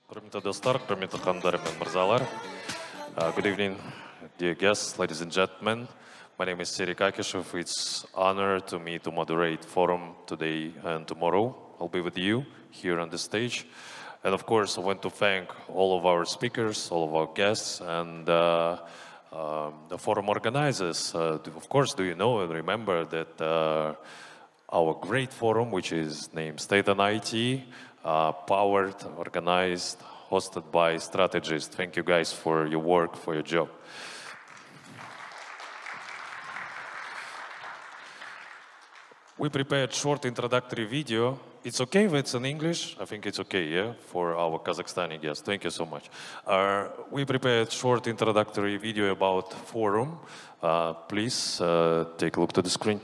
Good evening, dear guests, ladies and gentlemen. My name is StrategEast. It's honor to me to moderate forum today and tomorrow. I'll be with you here on the stage. And of course, I want to thank all of our speakers, all of our guests, and the forum organizers. Of course, do you know and remember that our great forum, which is named State and IT, powered, organized, hosted by StrategEast. Thank you guys for your work, for your job. We prepared short introductory video. It's okay if it's in English? I think it's okay, yeah, for our Kazakhstani guests. Thank you so much. We prepared short introductory video about forum. Please take a look to the screen.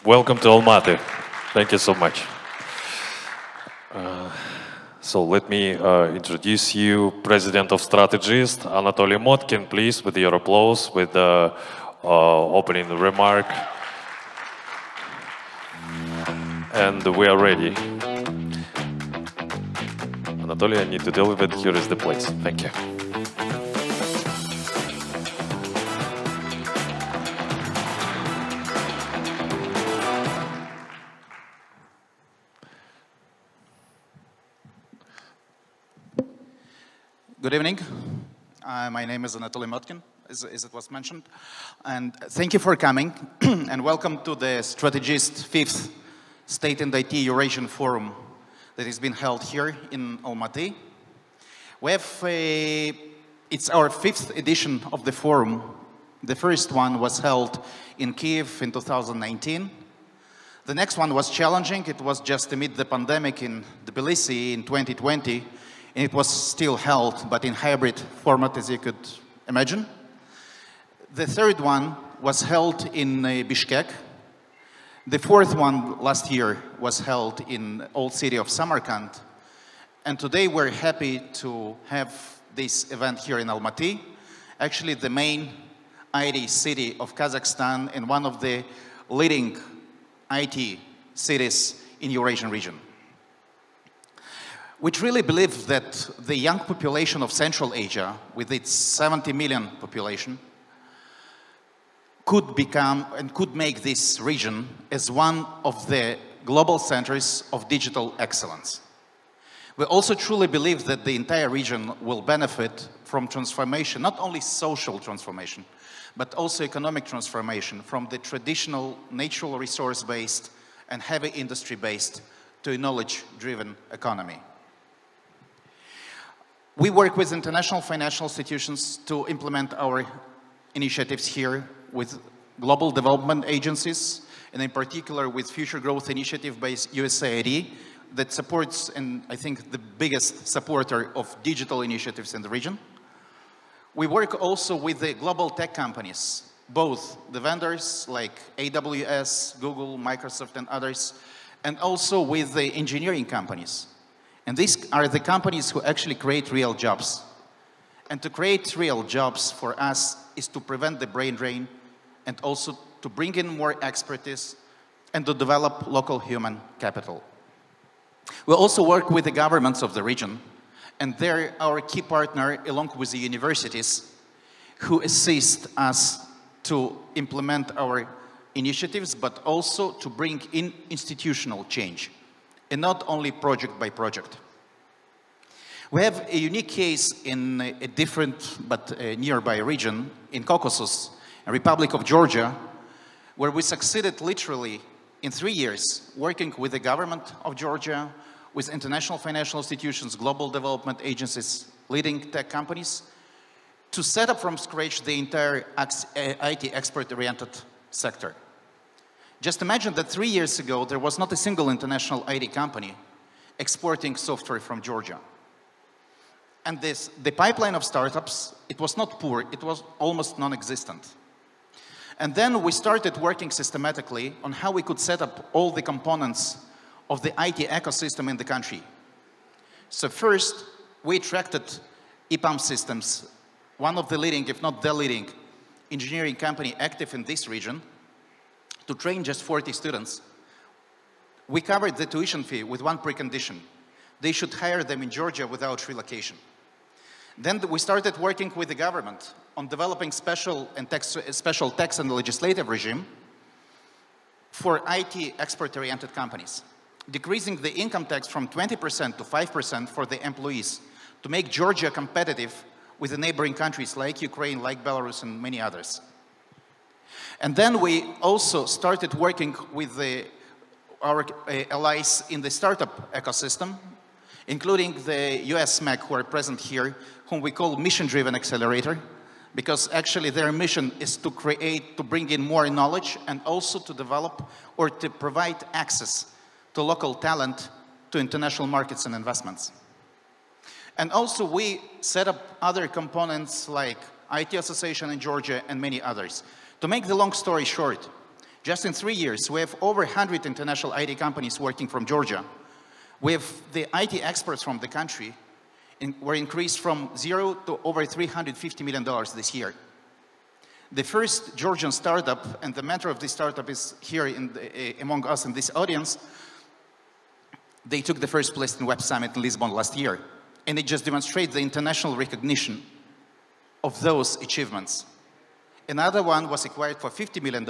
Welcome to Almaty. Thank you so much. So let me introduce you, President of StrategEast, Anatoly Motkin, please, with your applause, with the opening remark. And we are ready. Anatoly, I need to deal with it. Here is the place. Thank you. Good evening. My name is Anatoly Motkin, as it was mentioned. And thank you for coming. And welcome to the StrategEast 5th State and IT Eurasian Forum that has been held here in Almaty. We have it's our 5th edition of the forum. The first one was held in Kiev in 2019. The next one was challenging. It was just amid the pandemic in Tbilisi in 2020. And it was still held, but in hybrid format, as you could imagine. The third one was held in Bishkek. The fourth one last year was held in old city of Samarkand. And today we're happy to have this event here in Almaty, actually the main IT city of Kazakhstan and one of the leading IT cities in Eurasian region. We truly believe that the young population of Central Asia, with its 70 million population, could become and could make this region as one of the global centers of digital excellence. We also truly believe that the entire region will benefit from transformation, not only social transformation, but also economic transformation from the traditional natural resource-based and heavy industry-based to a knowledge-driven economy. We work with international financial institutions to implement our initiatives here with global development agencies, and in particular with Future Growth Initiative-based USAID that supports, and I think the biggest supporter of digital initiatives in the region. We work also with the global tech companies, both the vendors like AWS, Google, Microsoft, and others, and also with the engineering companies. And these are the companies who actually create real jobs. And to create real jobs for us is to prevent the brain drain and also to bring in more expertise and to develop local human capital. We also work with the governments of the region And they're our key partner, along with the universities, who assist us to implement our initiatives, but also to bring in institutional change, and not only project by project. We have a unique case in a different but nearby region, in Caucasus, Republic of Georgia, where we succeeded literally in 3 years working with the government of Georgia, with international financial institutions, global development agencies, leading tech companies, to set up from scratch the entire IT export-oriented sector. Just imagine that 3 years ago, there was not a single international IT company exporting software from Georgia. And the pipeline of startups, it was not poor, it was almost non-existent. And then we started working systematically on how we could set up all the components of the IT ecosystem in the country. So first, we attracted EPAM Systems, one of the leading, if not the leading, engineering company active in this region, to train just 40 students. We covered the tuition fee with one precondition. They should hire them in Georgia without relocation. Then we started working with the government on developing special tax and legislative regime for IT export-oriented companies, decreasing the income tax from 20% to 5% for the employees to make Georgia competitive with the neighboring countries like Ukraine, like Belarus, and many others. And then we also started working with our allies in the startup ecosystem, including the US MEC who are present here, whom we call mission-driven accelerator, because actually their mission is to bring in more knowledge and also to develop or to provide access to local talent to international markets and investments. And also we set up other components like IT Association in Georgia and many others. To make the long story short, just in 3 years, we have over 100 international IT companies working from Georgia. We have the IT experts from the country were increased from 0 to over $350 million this year. The first Georgian startup, and the mentor of this startup is here among us in this audience, they took the first place in Web Summit in Lisbon last year. And it just demonstrates the international recognition of those achievements. Another one was acquired for $50 million.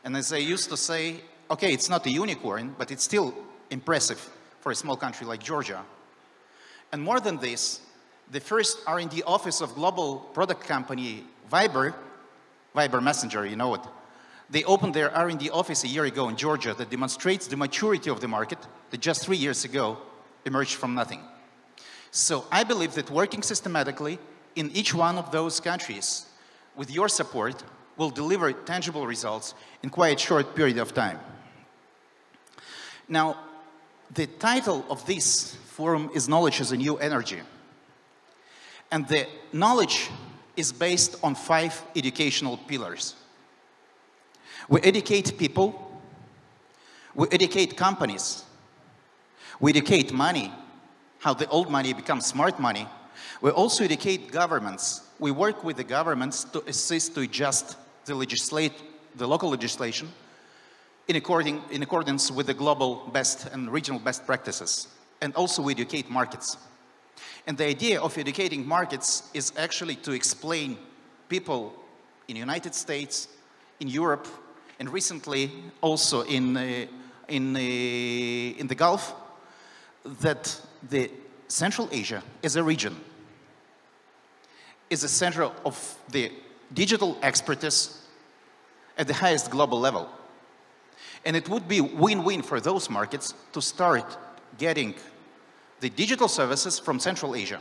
And as I used to say, okay, it's not a unicorn, but it's still impressive for a small country like Georgia. And more than this, the first R&D office of global product company Viber Messenger, you know it, they opened their R&D office a year ago in Georgia that demonstrates the maturity of the market that just 3 years ago emerged from nothing. So I believe that working systematically in each one of those countries with your support will deliver tangible results in quite a short period of time. Now, the title of this forum is Knowledge as a New Energy. And the knowledge is based on 5 educational pillars. We educate people, we educate companies, we educate money, how the old money becomes smart money. We also educate governments. We work with the governments to assist to adjust the local legislation in accordance with the global best and regional best practices. And also we educate markets. And the idea of educating markets is actually to explain people in the United States, in Europe, and recently also in the Gulf, that the Central Asia as a region is a center of the digital expertise at the highest global level. And it would be win-win for those markets to start getting the digital services from Central Asia.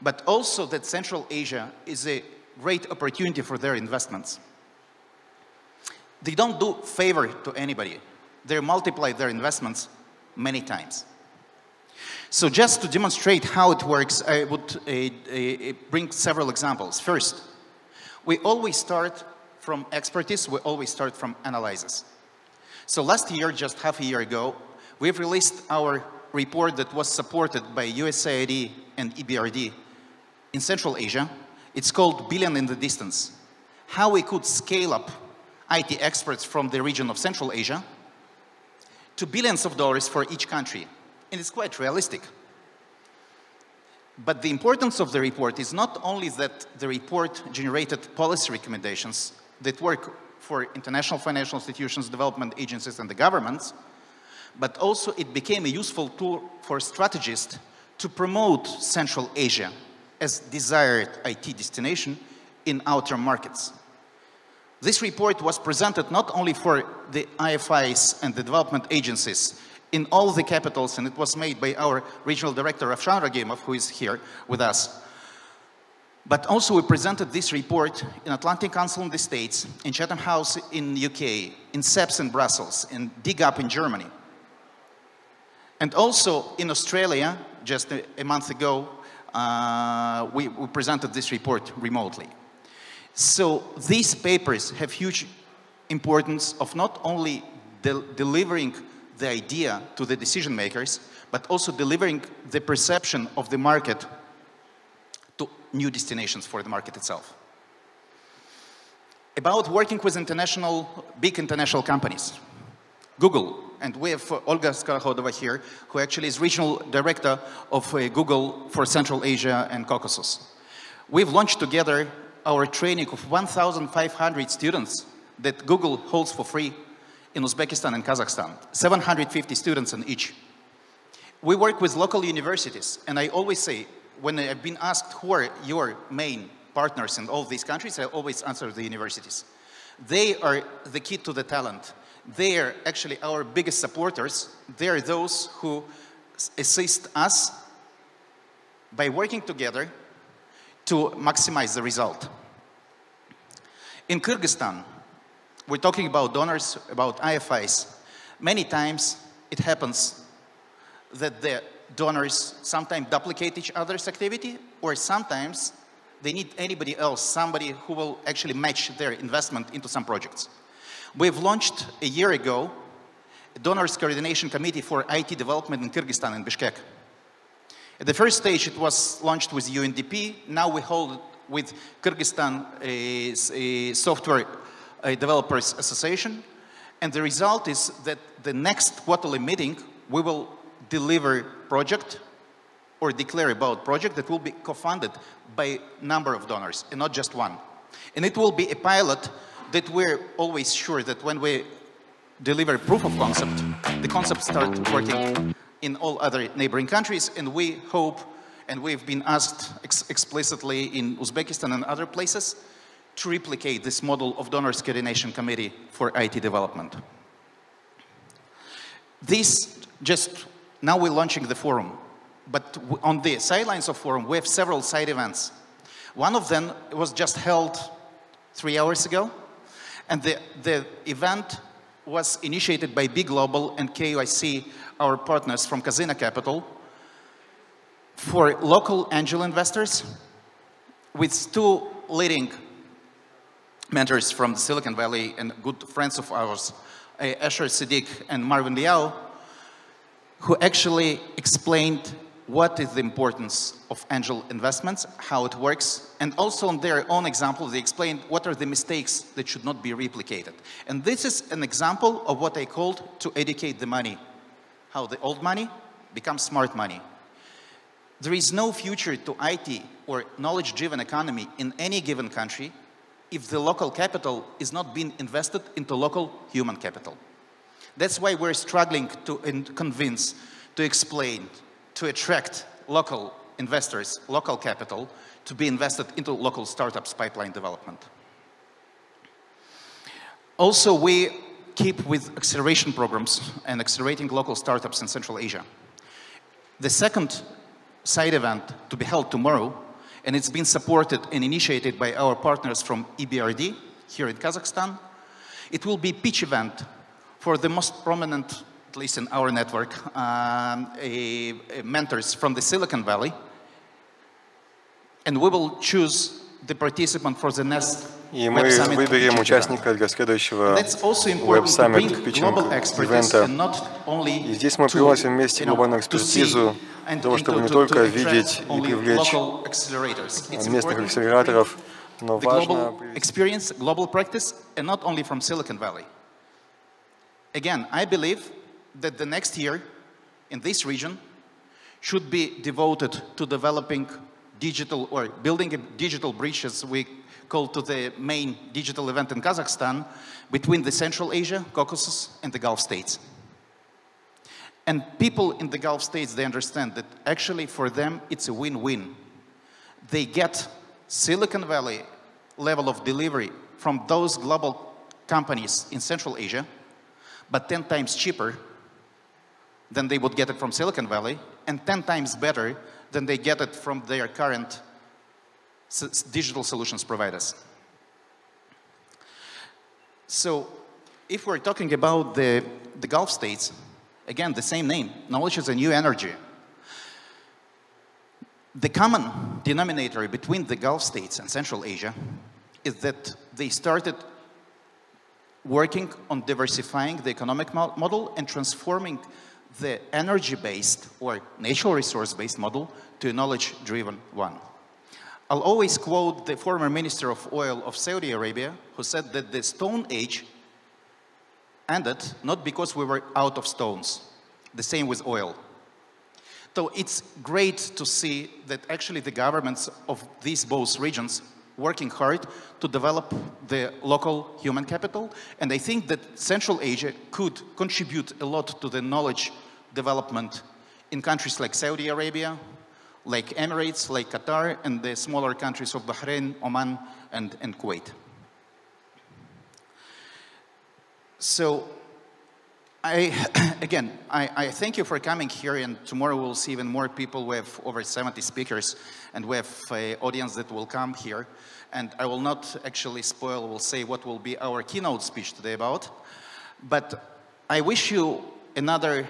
But also that Central Asia is a great opportunity for their investments. They don't do favor to anybody. They multiply their investments many times. So just to demonstrate how it works, I would bring several examples. First, we always start from expertise, we always start from analysis. So last year, just half a year ago, we've released our report that was supported by USAID and EBRD in Central Asia. It's called Billion in the Distance. How we could scale up IT experts from the region of Central Asia to billions of dollars for each country. And it's quite realistic. But the importance of the report is not only that the report generated policy recommendations that work for international financial institutions, development agencies, and the governments, but also it became a useful tool for strategists to promote Central Asia as desired IT destination in outer markets. This report was presented not only for the IFIs and the development agencies in all the capitals, and it was made by our regional director, Ravshan Ragimov, who is here with us. But also we presented this report in Atlantic Council in the States, in Chatham House in UK, in CEPS in Brussels, in DIGUP in Germany. And also in Australia, just a month ago, we presented this report remotely. So these papers have huge importance of not only delivering the idea to the decision makers, but also delivering the perception of the market to new destinations for the market itself. About working with big international companies. Google, and we have Olga Skorohodova here, who actually is regional director of Google for Central Asia and Caucasus. We've launched together our training of 1,500 students that Google holds for free in Uzbekistan and Kazakhstan, 750 students in each. We work with local universities, and I always say, when I've been asked who are your main partners in all these countries, I always answer the universities. They are the key to the talent. They are actually our biggest supporters. They are those who assist us by working together to maximize the result. In Kyrgyzstan, we're talking about donors, about IFIs. Many times it happens that the donors sometimes duplicate each other's activity, or sometimes they need anybody else, somebody who will actually match their investment into some projects. We've launched a year ago a Donors Coordination Committee for IT development in Kyrgyzstan in Bishkek. At the first stage, it was launched with UNDP. Now we hold it with Kyrgyzstan a Software Developers Association. And the result is that the next quarterly meeting, we will deliver project or declare about project that will be co-funded by a number of donors and not just one. And it will be a pilot that we're always sure that when we deliver proof of concept, the concept starts working in all other neighboring countries, and we hope, and we've been asked explicitly in Uzbekistan and other places, to replicate this model of Donors Coordination Committee for IT development. Now we're launching the forum, but on the sidelines of forum, we have several side events. One of them was just held 3 hours ago, and the event was initiated by Big Global and KYC, our partners from Kazina Capital, for local angel investors with 2 leading mentors from the Silicon Valley and good friends of ours, Alisher and Marvin Liao, who actually explained what is the importance of angel investments, how it works, and also on their own example, they explained what are the mistakes that should not be replicated. And this is an example of what I called to educate the money, how the old money becomes smart money. There is no future to IT or knowledge-driven economy in any given country if the local capital is not being invested into local human capital. That's why we're struggling to convince, to explain, to attract local investors, local capital, to be invested into local startups pipeline development. Also, we keep with acceleration programs and accelerating local startups in Central Asia. The second side event to be held tomorrow, and it's been supported and initiated by our partners from EBRD here in Kazakhstan. It will be a pitch event for the most prominent, at least in our network, mentors from the Silicon Valley. And we will choose the participant for the next И мы выберем участника для следующего веб-саммит питчинг-ивента. И здесь мы привносим вместе глобальную экспертизу для того, чтобы не только видеть и привлечь местных акселераторов, но важно experience, global practice, and not only from Silicon Valley. Again, I believe that the next year in this region should be devoted to developing digital or building a digital bridge, as we call to the main digital event in Kazakhstan, between the Central Asia, Caucasus, and the Gulf states. And people in the Gulf states, they understand that actually for them it's a win-win. They get Silicon Valley level of delivery from those global companies in Central Asia, but 10 times cheaper than they would get it from Silicon Valley, and 10 times better than they get it from their current digital solutions providers. So if we're talking about the Gulf states, again, the same name, knowledge is a new energy. The common denominator between the Gulf states and Central Asia is that they started working on diversifying the economic model and transforming the energy-based or natural resource-based model to a knowledge-driven one. I'll always quote the former Minister of Oil of Saudi Arabia, who said that the Stone Age ended not because we were out of stones. The same with oil. So it's great to see that actually the governments of these both regions working hard to develop the local human capital. And I think that Central Asia could contribute a lot to the knowledge development in countries like Saudi Arabia, like Emirates, like Qatar, and the smaller countries of Bahrain, Oman, and Kuwait. So I thank you for coming here, and tomorrow we'll see even more people. We have over 70 speakers, and we have an audience that will come here. And I will not actually spoil, will say what will be our keynote speech today about. But I wish you another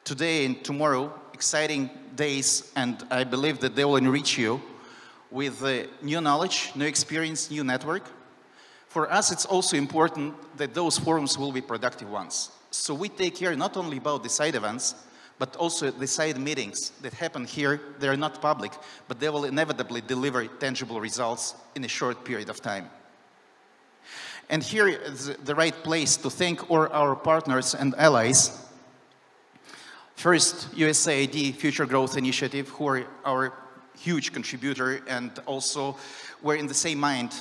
today and tomorrow exciting days, and I believe that they will enrich you with new knowledge, new experience, new network. For us, it's also important that those forums will be productive ones. So we take care not only about the side events, but also the side meetings that happen here. They are not public, but they will inevitably deliver tangible results in a short period of time. And here is the right place to thank all our partners and allies. First, USAID Future Growth Initiative, who are our huge contributor, and also we're in the same mind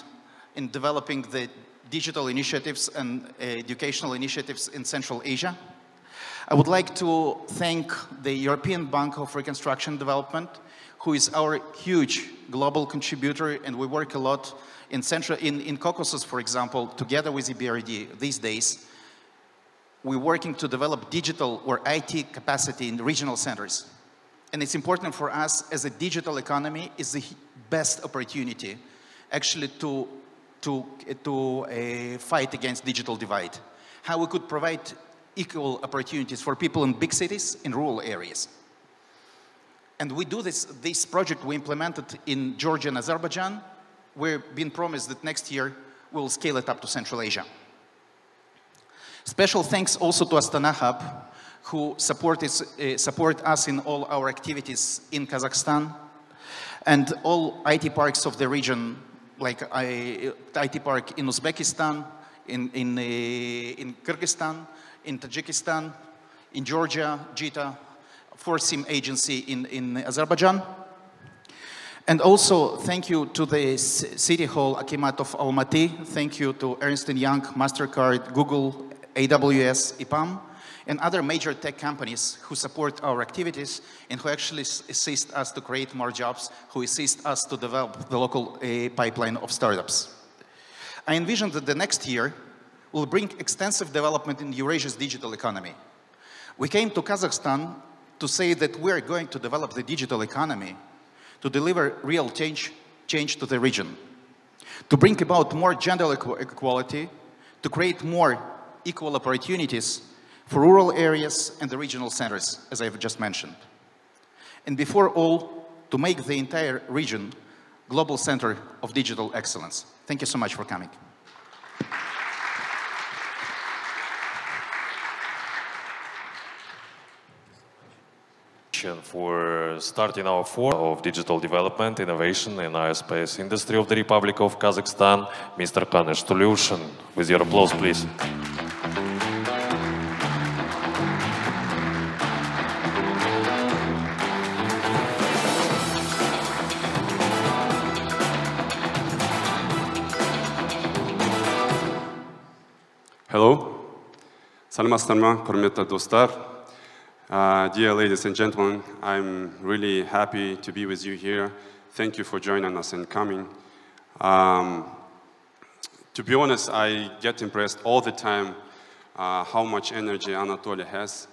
in developing the digital initiatives and educational initiatives in Central Asia. I would like to thank the European Bank of Reconstruction and Development, who is our huge global contributor, and we work a lot in Caucasus, for example, together with EBRD these days. We're working to develop digital or IT capacity in regional centers. And it's important for us as a digital economy is the best opportunity actually to fight against digital divide. How we could provide equal opportunities for people in big cities, in rural areas. And we do this project we implemented in Georgia and Azerbaijan. We're being promised that next year we'll scale it up to Central Asia. Special thanks also to Astana Hub, who support us in all our activities in Kazakhstan, and all IT parks of the region, like IT park in Uzbekistan, in Kyrgyzstan, in Tajikistan, in Georgia, JITA, Forsim agency in Azerbaijan. And also thank you to the City Hall Akimat of Almaty. Thank you to Ernst & Young, MasterCard, Google, AWS, EPAM, and other major tech companies who support our activities and who actually assist us to create more jobs, who assist us to develop the local pipeline of startups. I envision that the next year will bring extensive development in Eurasia's digital economy. We came to Kazakhstan to say that we are going to develop the digital economy to deliver real change to the region, to bring about more gender equality, to create more equal opportunities for rural areas and the regional centers, as I've just mentioned. And before all, to make the entire region global center of digital excellence. Thank you so much for coming. For starting our forum of digital development, innovation, and aerospace industry of the Republic of Kazakhstan, Mr. Kanysh Tuleushin. With your applause, please. Hello. Саламатсыздарма, құрметті достар. Dear ladies and gentlemen, I'm really happy to be with you here. Thank you for joining us and coming. To be honest, I get impressed all the time how much energy Anatoly has.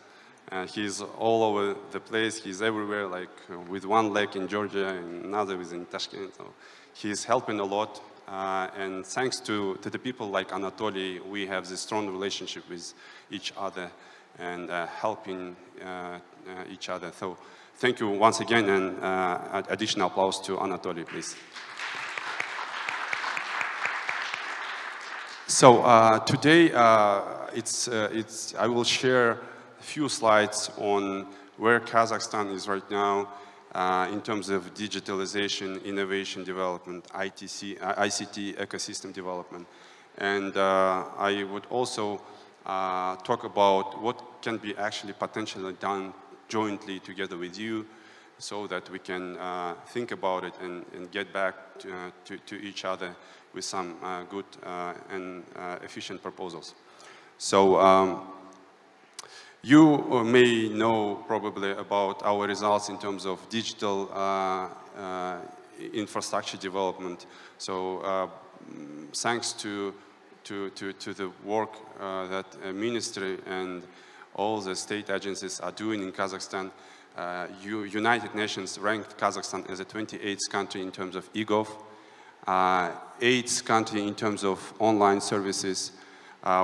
He's all over the place. He's everywhere, like with one leg in Georgia and another is in Tashkent. So he's helping a lot. And thanks to the people like Anatoly, we have this strong relationship with each other and helping each other. So thank you once again, and additional applause to Anatoly, please. So today, I will share a few slides on where Kazakhstan is right now in terms of digitalization, innovation development, ICT ecosystem development. And I would also talk about what can be actually potentially done jointly together with you so that we can think about it and get back to each other with some good and efficient proposals. So you may know probably about our results in terms of digital infrastructure development. So thanks to the work that ministry and all the state agencies are doing in Kazakhstan, United Nations ranked Kazakhstan as the 28th country in terms of eGov, 8th country in terms of online services.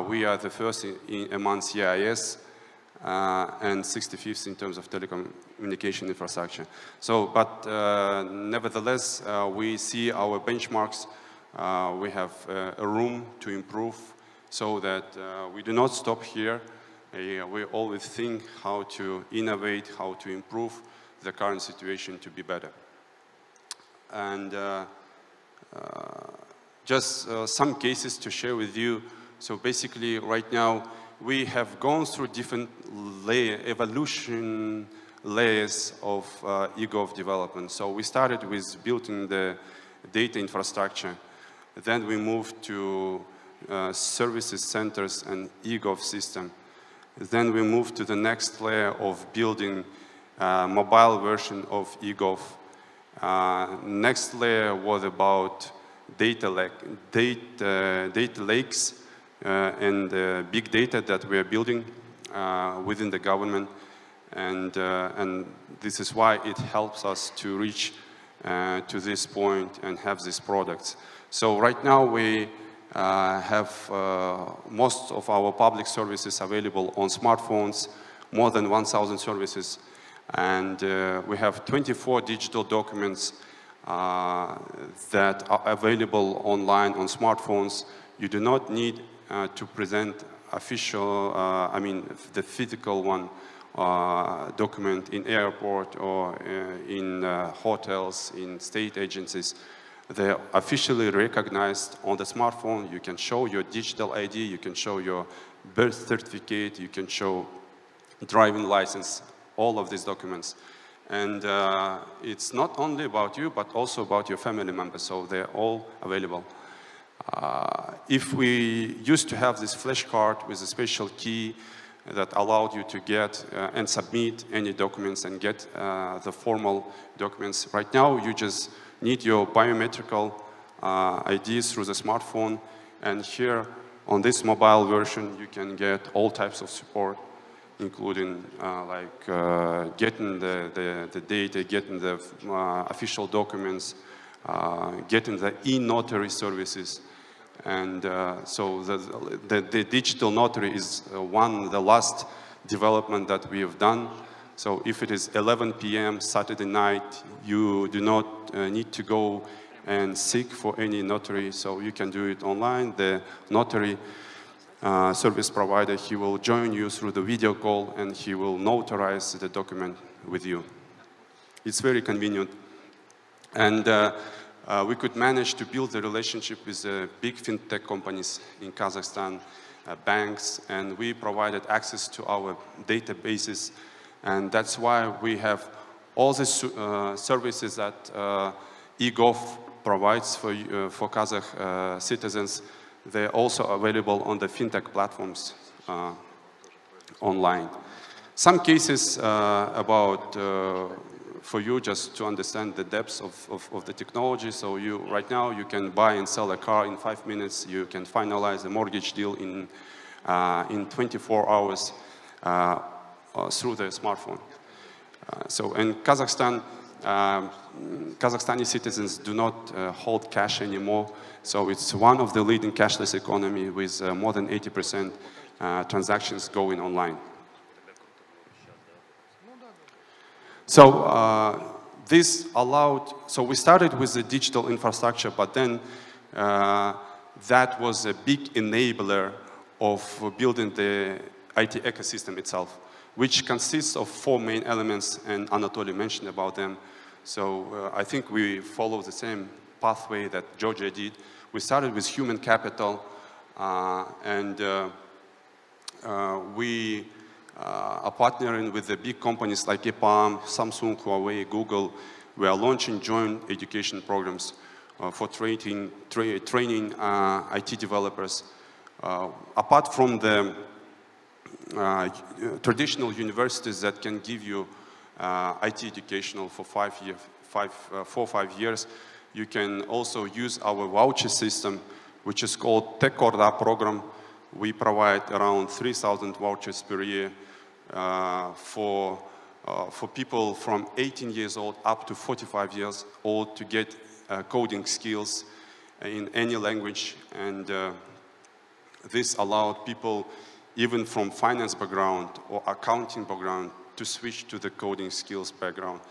We are the first among CIS, and 65th in terms of telecommunication infrastructure. So, but nevertheless, we see our benchmarks. We have a room to improve so that we do not stop here. We always think how to innovate, how to improve the current situation to be better. And just some cases to share with you. So basically, right now, we have gone through different evolution layers of eGov development. So we started with building the data infrastructure. Then we moved to services centers and eGov system. Then we moved to the next layer of building mobile version of eGov. Next layer was about data lakes and big data that we are building within the government. And this is why it helps us to reach to this point and have these products. So right now we have most of our public services available on smartphones, more than 1,000 services. And we have 24 digital documents that are available online on smartphones. You do not need to present official, the physical one document in airport or in hotels, in state agencies. They're officially recognized on the smartphone. You can show your digital ID, you can show your birth certificate, you can show driving license, all of these documents. And it's not only about you, but also about your family members, so they're all available. If we used to have this flash card with a special key that allowed you to get and submit any documents and get the formal documents, right now you just need your biometrical IDs through the smartphone. And here on this mobile version, you can get all types of support, including getting the data, getting the official documents, getting the e-notary services. And so the digital notary is the last development that we have done. So if it is 11 p.m. Saturday night, you do not need to go and seek for any notary, so you can do it online. The notary service provider, he will join you through the video call and he will notarize the document with you. It's very convenient. And we could manage to build a relationship with big fintech companies in Kazakhstan, banks, and we provided access to our databases. And that's why we have all the services that eGov provides for Kazakh citizens. They're also available on the fintech platforms online. Some cases about for you just to understand the depths of the technology. So right now you can buy and sell a car in 5 minutes. You can finalize a mortgage deal in 24 hours through the smartphone. So in Kazakhstan, Kazakhstani citizens do not hold cash anymore. So it's one of the leading cashless economy with more than 80% transactions going online. So this allowed, so we started with the digital infrastructure, but then that was a big enabler of building the IT ecosystem itself, which consists of 4 main elements, and Anatoly mentioned about them. So I think we follow the same pathway that Georgia did. We started with human capital, and we are partnering with the big companies like EPAM, Samsung, Huawei, Google. We are launching joint education programs for training IT developers. Apart from the traditional universities that can give you IT educational for 4 or 5 years, you can also use our voucher system, which is called TechOrda program. We provide around 3,000 vouchers per year for people from 18 years old up to 45 years old to get coding skills in any language. And this allowed people even from finance background or accounting background to switch to the coding skills background.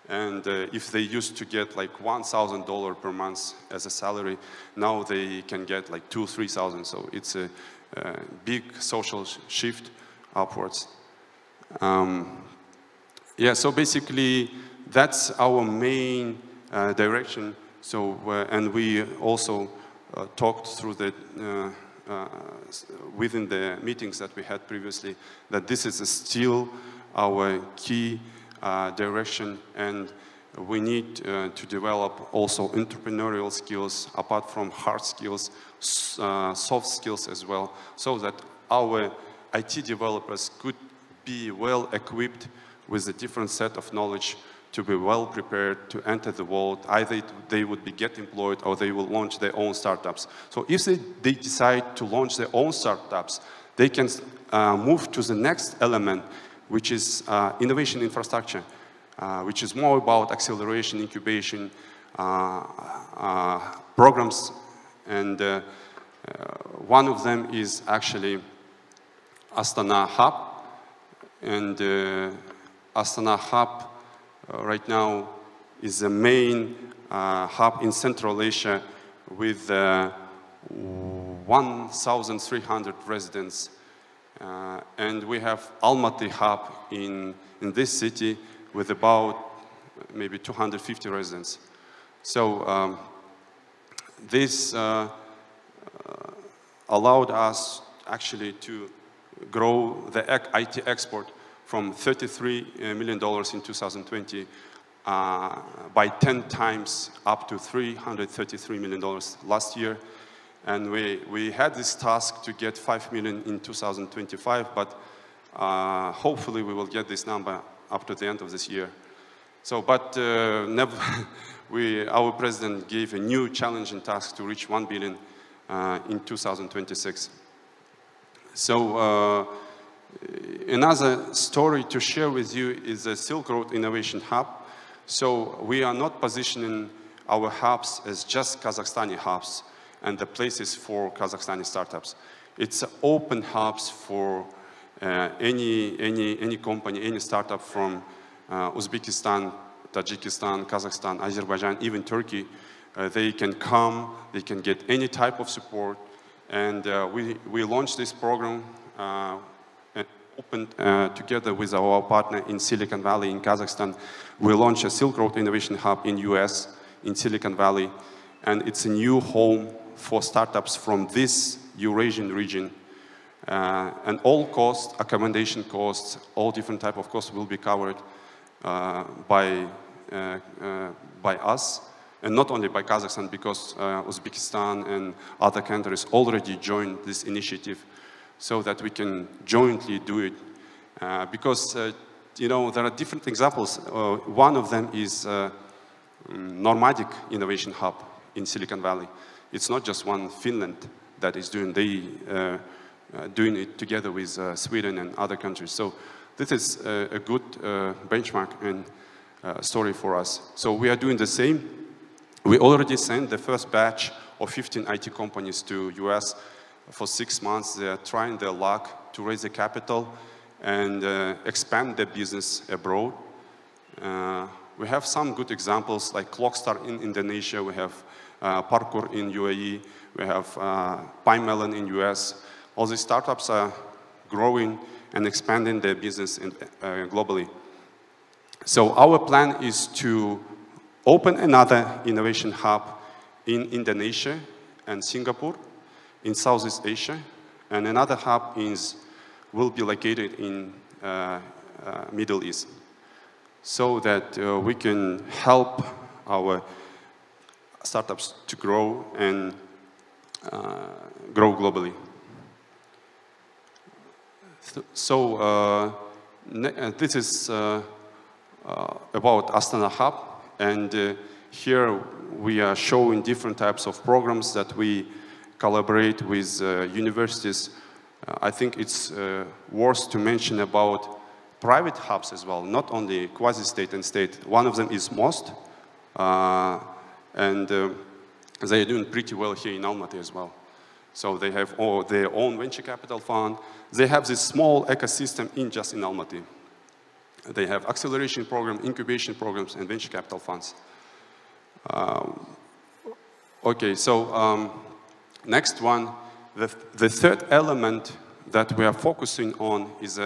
And if they used to get like $1,000 per month as a salary, now they can get like $2,000 to $3,000. So it's a big social shift upwards. Yeah, so basically that's our main direction. So and we also talked through the within the meetings that we had previously that this is still our key direction, and we need to develop also entrepreneurial skills apart from hard skills, soft skills as well, so that our IT developers could be well equipped with a different set of knowledge to be well prepared to enter the world. Either they would get employed or they will launch their own startups. So if they decide to launch their own startups, they can move to the next element, which is innovation infrastructure, which is more about acceleration, incubation, programs. And one of them is actually Astana Hub. And Astana Hub right now is the main hub in Central Asia with 1,300 residents. And we have Almaty hub in this city with about maybe 250 residents. So this allowed us actually to grow the IT export from $33 million in 2020 by 10 times up to $333 million last year. And we had this task to get 5 million in 2025, but hopefully we will get this number up to the end of this year. So, but our president gave a new challenging task to reach 1 billion in 2026. So another story to share with you is the Silk Road Innovation Hub. So we are not positioning our hubs as just Kazakhstani hubs and the places for Kazakhstani startups. It's open hubs for any company, any startup from Uzbekistan, Tajikistan, Kazakhstan, Azerbaijan, even Turkey. They can come, they can get any type of support. And we launched this program and opened together with our partner in Silicon Valley in Kazakhstan. We launched a Silk Road Innovation Hub in US, in Silicon Valley. And it's a new home for startups from this Eurasian region. And all costs, accommodation costs, all different type of costs will be covered by us. and not only by Kazakhstan, because Uzbekistan and other countries already joined this initiative, so that we can jointly do it. Because you know, there are different examples. One of them is Nomadic Innovation Hub in Silicon Valley. It's not just one Finland that is doing, doing it together with Sweden and other countries. So this is a good benchmark and story for us. So we are doing the same. We already sent the first batch of 15 IT companies to US for 6 months. They are trying their luck to raise the capital and expand their business abroad. We have some good examples like Clockstar in Indonesia. We have Parkour in UAE. We have Pinemelon in US. All these startups are growing and expanding their business globally. So our plan is to open another innovation hub in Indonesia and Singapore, in Southeast Asia, and another hub will be located in Middle East, so that we can help our startups to grow and grow globally. So this is about Astana Hub, and here we are showing different types of programs that we collaborate with universities. I think it's worth to mention about private hubs as well, not only quasi-state and state. One of them is MOST, and they are doing pretty well here in Almaty as well. So they have their own venture capital fund. They have this small ecosystem just in Almaty. They have acceleration program, incubation programs, and venture capital funds. Okay, so next one, the third element that we are focusing on is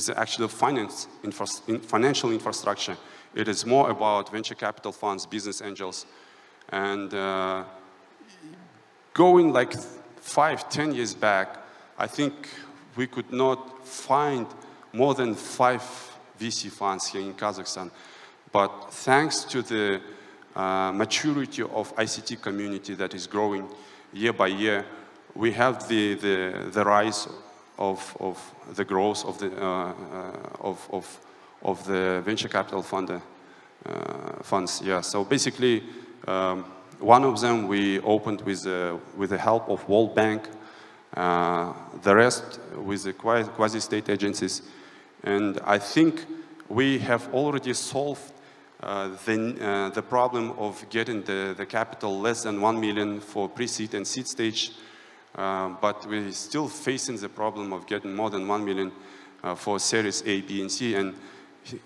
actually financial infrastructure. It is more about venture capital funds, business angels, and going like 5-10 years back, I think we could not find more than 5 VC funds here in Kazakhstan. But thanks to the maturity of ICT community that is growing year by year, we have the rise of the growth of the venture capital funds. Yeah. So basically, one of them we opened with the help of World Bank, the rest with the quasi-state agencies, and I think we have already solved the problem of getting the capital less than 1 million for pre-seed and seed stage, but we're still facing the problem of getting more than 1 million for Series A, B, and C, and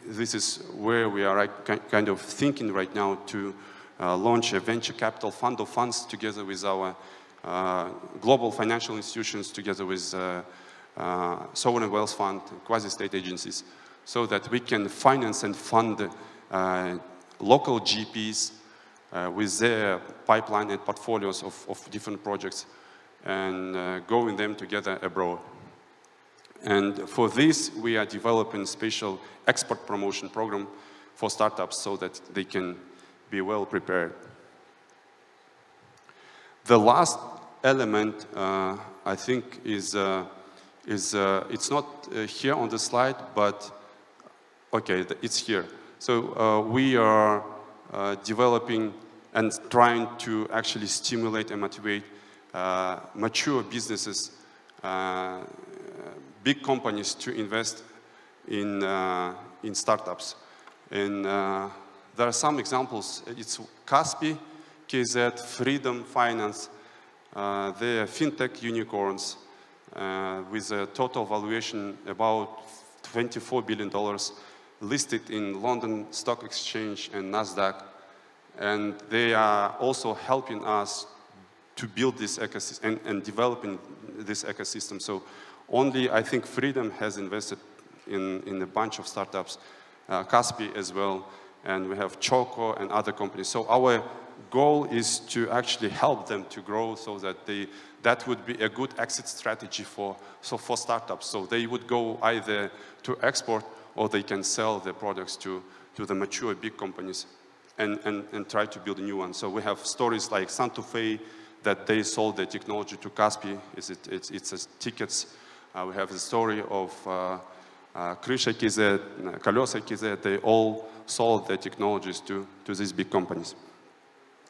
this is where we are kind of thinking right now to launch a venture capital fund of funds together with our global financial institutions, together with sovereign wealth fund, quasi-state agencies, so that we can finance and fund local GPs with their pipeline and portfolios of different projects and growing them together abroad. And for this, we are developing a special export promotion program for startups so that they can be well prepared. The last element, I think, is it's not here on the slide, but okay, it's here. So we are developing and trying to actually stimulate and motivate mature businesses, big companies to invest in startups. And there are some examples. It's Kaspi, KZ, Freedom Finance. They are fintech unicorns with a total valuation about $24 billion, listed in London Stock Exchange and NASDAQ. And they are also helping us to build this ecosystem and developing this ecosystem. So only, I think, Freedom has invested in a bunch of startups, Kaspi as well, and we have Choco and other companies. So our goal is to actually help them to grow so that that would be a good exit strategy for startups. So they would go either to export or they can sell their products to the mature big companies. and try to build a new one. So we have stories like Santa Fe, that they sold their technology to Kaspi. It's tickets. We have the story of Krysha KZ, Kolesa KZ. They all sold their technologies to these big companies.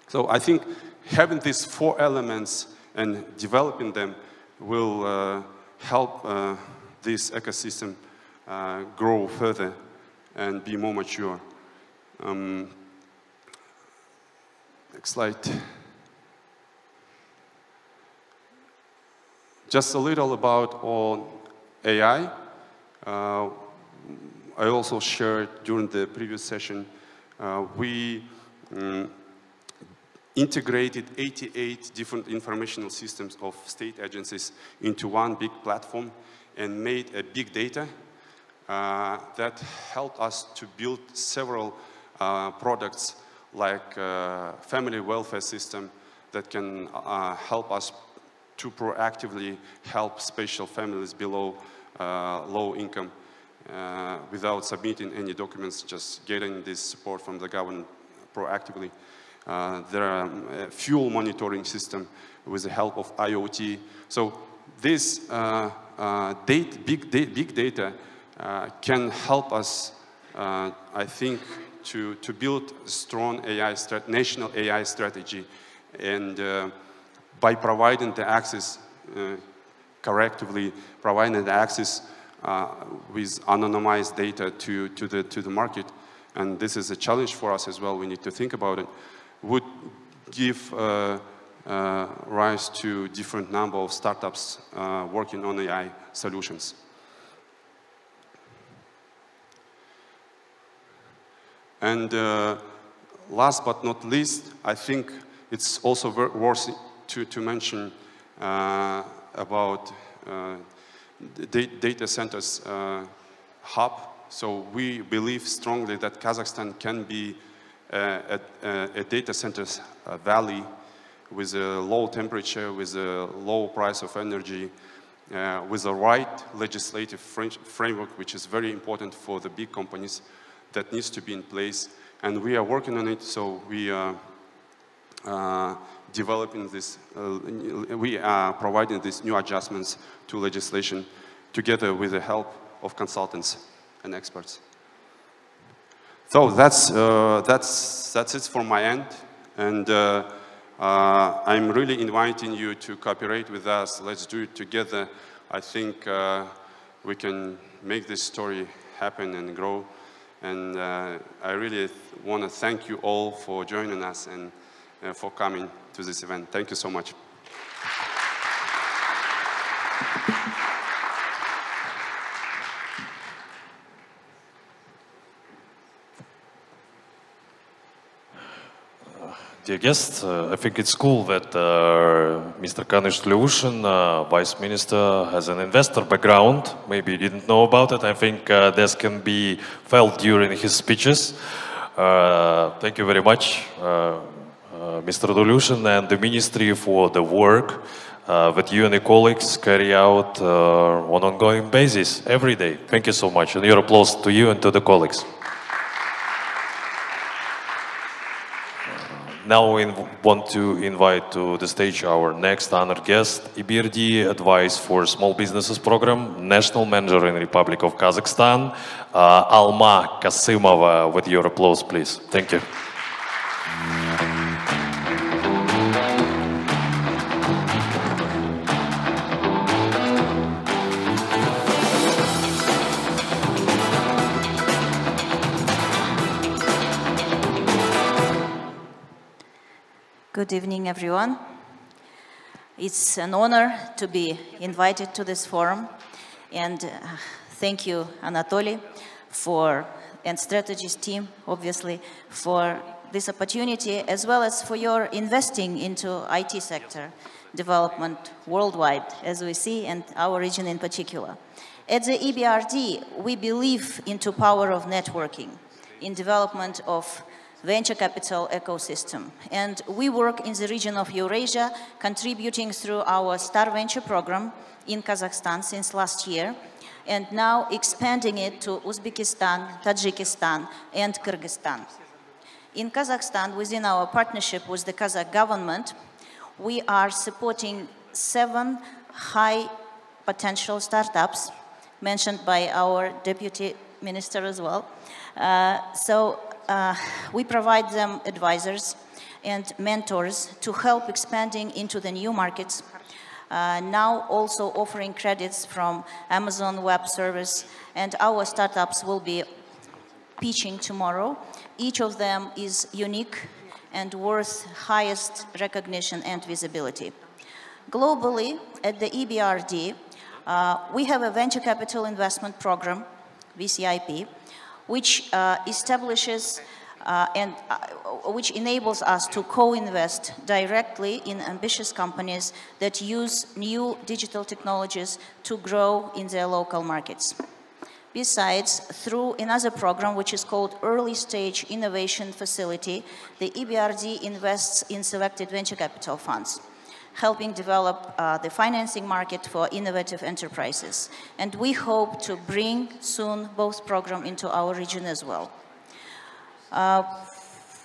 So I think having these 4 elements and developing them will help this ecosystem grow further and be more mature. Next slide. Just a little about AI. I also shared during the previous session, we integrated 88 different informational systems of state agencies into one big platform and made a big data that helped us to build several products like family welfare system that can help us to proactively help special families below low income without submitting any documents, just getting this support from the government proactively. There are a fuel monitoring system with the help of IoT. So this big data can help us, I think, to build a strong national AI strategy, and by providing the access correctively, providing the access with anonymized data to the market, and this is a challenge for us as well. We need to think about it. Would give rise to different number of startups working on AI solutions. And last but not least, I think it's also worth to mention about the data centers hub. So we believe strongly that Kazakhstan can be a data centers valley with a low temperature, with a low price of energy, with the right legislative framework, which is very important for the big companies, that needs to be in place. And we are working on it, so we are developing this, we are providing these new adjustments to legislation together with the help of consultants and experts. So that's it from my end, and I'm really inviting you to cooperate with us. Let's do it together. I think we can make this story happen and grow, and I really want to thank you all for joining us and for coming to this event. Thank you so much. Dear guests, I think it's cool that Mr. Kanysh Tuleushin, Vice Minister, has an investor background. Maybe you didn't know about it. I think this can be felt during his speeches. Thank you very much, Mr. Tuleushin and the Ministry, for the work that you and your colleagues carry out on an ongoing basis every day. Thank you so much, and your applause to you and to the colleagues. Now we want to invite to the stage our next honored guest, EBRD Advice for Small Businesses Program, National Manager in the Republic of Kazakhstan, Alma Kassymova, with your applause, please. Thank you. Good evening, everyone. It's an honor to be invited to this forum, and thank you, Anatoly, and StrategEast team, obviously, for this opportunity, as well as for your investing into IT sector development worldwide, as we see, and our region in particular. At the EBRD, we believe into power of networking in development of venture capital ecosystem. And we work in the region of Eurasia, contributing through our Star Venture program in Kazakhstan since last year, and now expanding it to Uzbekistan, Tajikistan, and Kyrgyzstan. In Kazakhstan, within our partnership with the Kazakh government, we are supporting 7 high potential startups mentioned by our deputy minister as well. We provide them advisors and mentors to help expanding into the new markets. Now also offering credits from Amazon Web Service, and our startups will be pitching tomorrow. Each of them is unique and worth highest recognition and visibility. Globally, at the EBRD, we have a venture capital investment program, VCIP, which establishes which enables us to co-invest directly in ambitious companies that use new digital technologies to grow in their local markets. Besides, through another program which is called Early Stage Innovation Facility, the EBRD invests in selected venture capital funds, helping develop the financing market for innovative enterprises. And we hope to bring soon both programs into our region as well.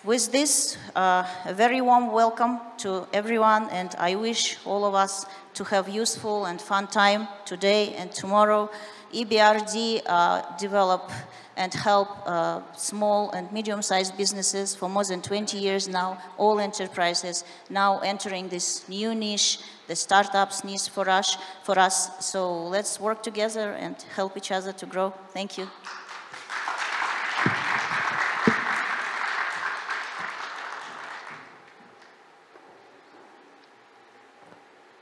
With this, a very warm welcome to everyone, and I wish all of us to have useful and fun time today and tomorrow. EBRD develop and help small and medium-sized businesses for more than 20 years now, all enterprises now entering this new niche, the startups niche for us. So let's work together and help each other to grow. Thank you.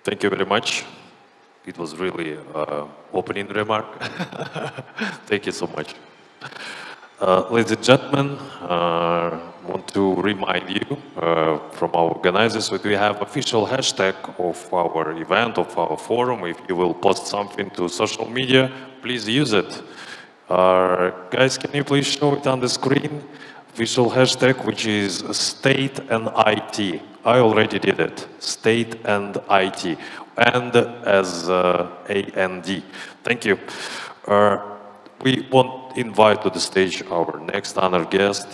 Thank you very much. It was really an opening remark. Thank you so much. Ladies and gentlemen, I want to remind you from our organizers that we have official hashtag of our event, of our forum. If you will post something to social media, please use it. Guys, can you please show it on the screen? Official hashtag, which is State and IT. I already did it. State and IT. And as AND. Thank you. We want to invite to the stage our next honored guest,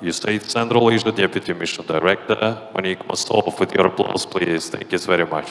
USAID Central Asia Deputy Mission Director, Monique Mosolf. With your applause, please. Thank you very much.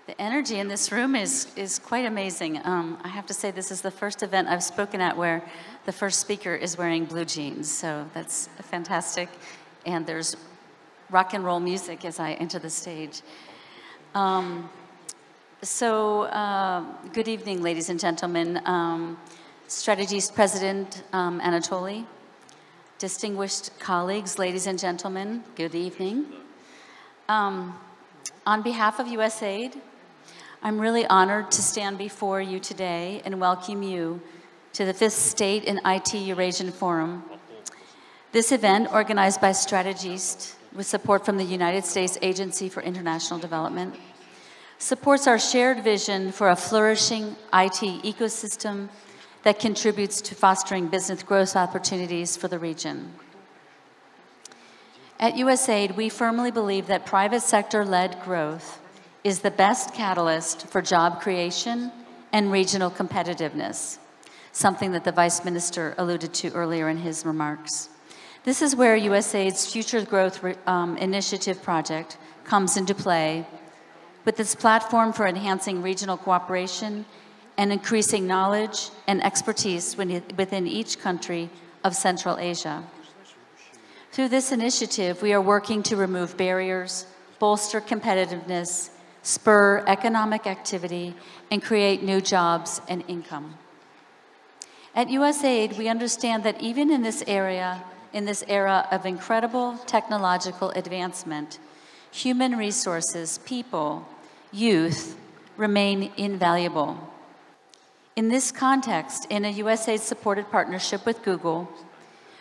The energy in this room is quite amazing. I have to say this is the first event I've spoken at where the first speaker is wearing blue jeans, so that's fantastic. And there's rock and roll music as I enter the stage. Good evening, ladies and gentlemen. StrategEast President Anatoly, distinguished colleagues, ladies and gentlemen, good evening. On behalf of USAID, I'm really honored to stand before you today and welcome you to the 5th State and IT Eurasian Forum. This event, organized by StrategEast with support from the United States Agency for International Development, supports our shared vision for a flourishing IT ecosystem that contributes to fostering business growth opportunities for the region. At USAID, we firmly believe that private sector-led growth is the best catalyst for job creation and regional competitiveness, something that the Vice Minister alluded to earlier in his remarks. This is where USAID's Future Growth Initiative project comes into play, with its platform for enhancing regional cooperation and increasing knowledge and expertise within each country of Central Asia. Through this initiative, we are working to remove barriers, bolster competitiveness, spur economic activity, and create new jobs and income. At USAID, we understand that even in this era of incredible technological advancement, human resources, people, youth, remain invaluable. In this context, in a USAID-supported partnership with Google,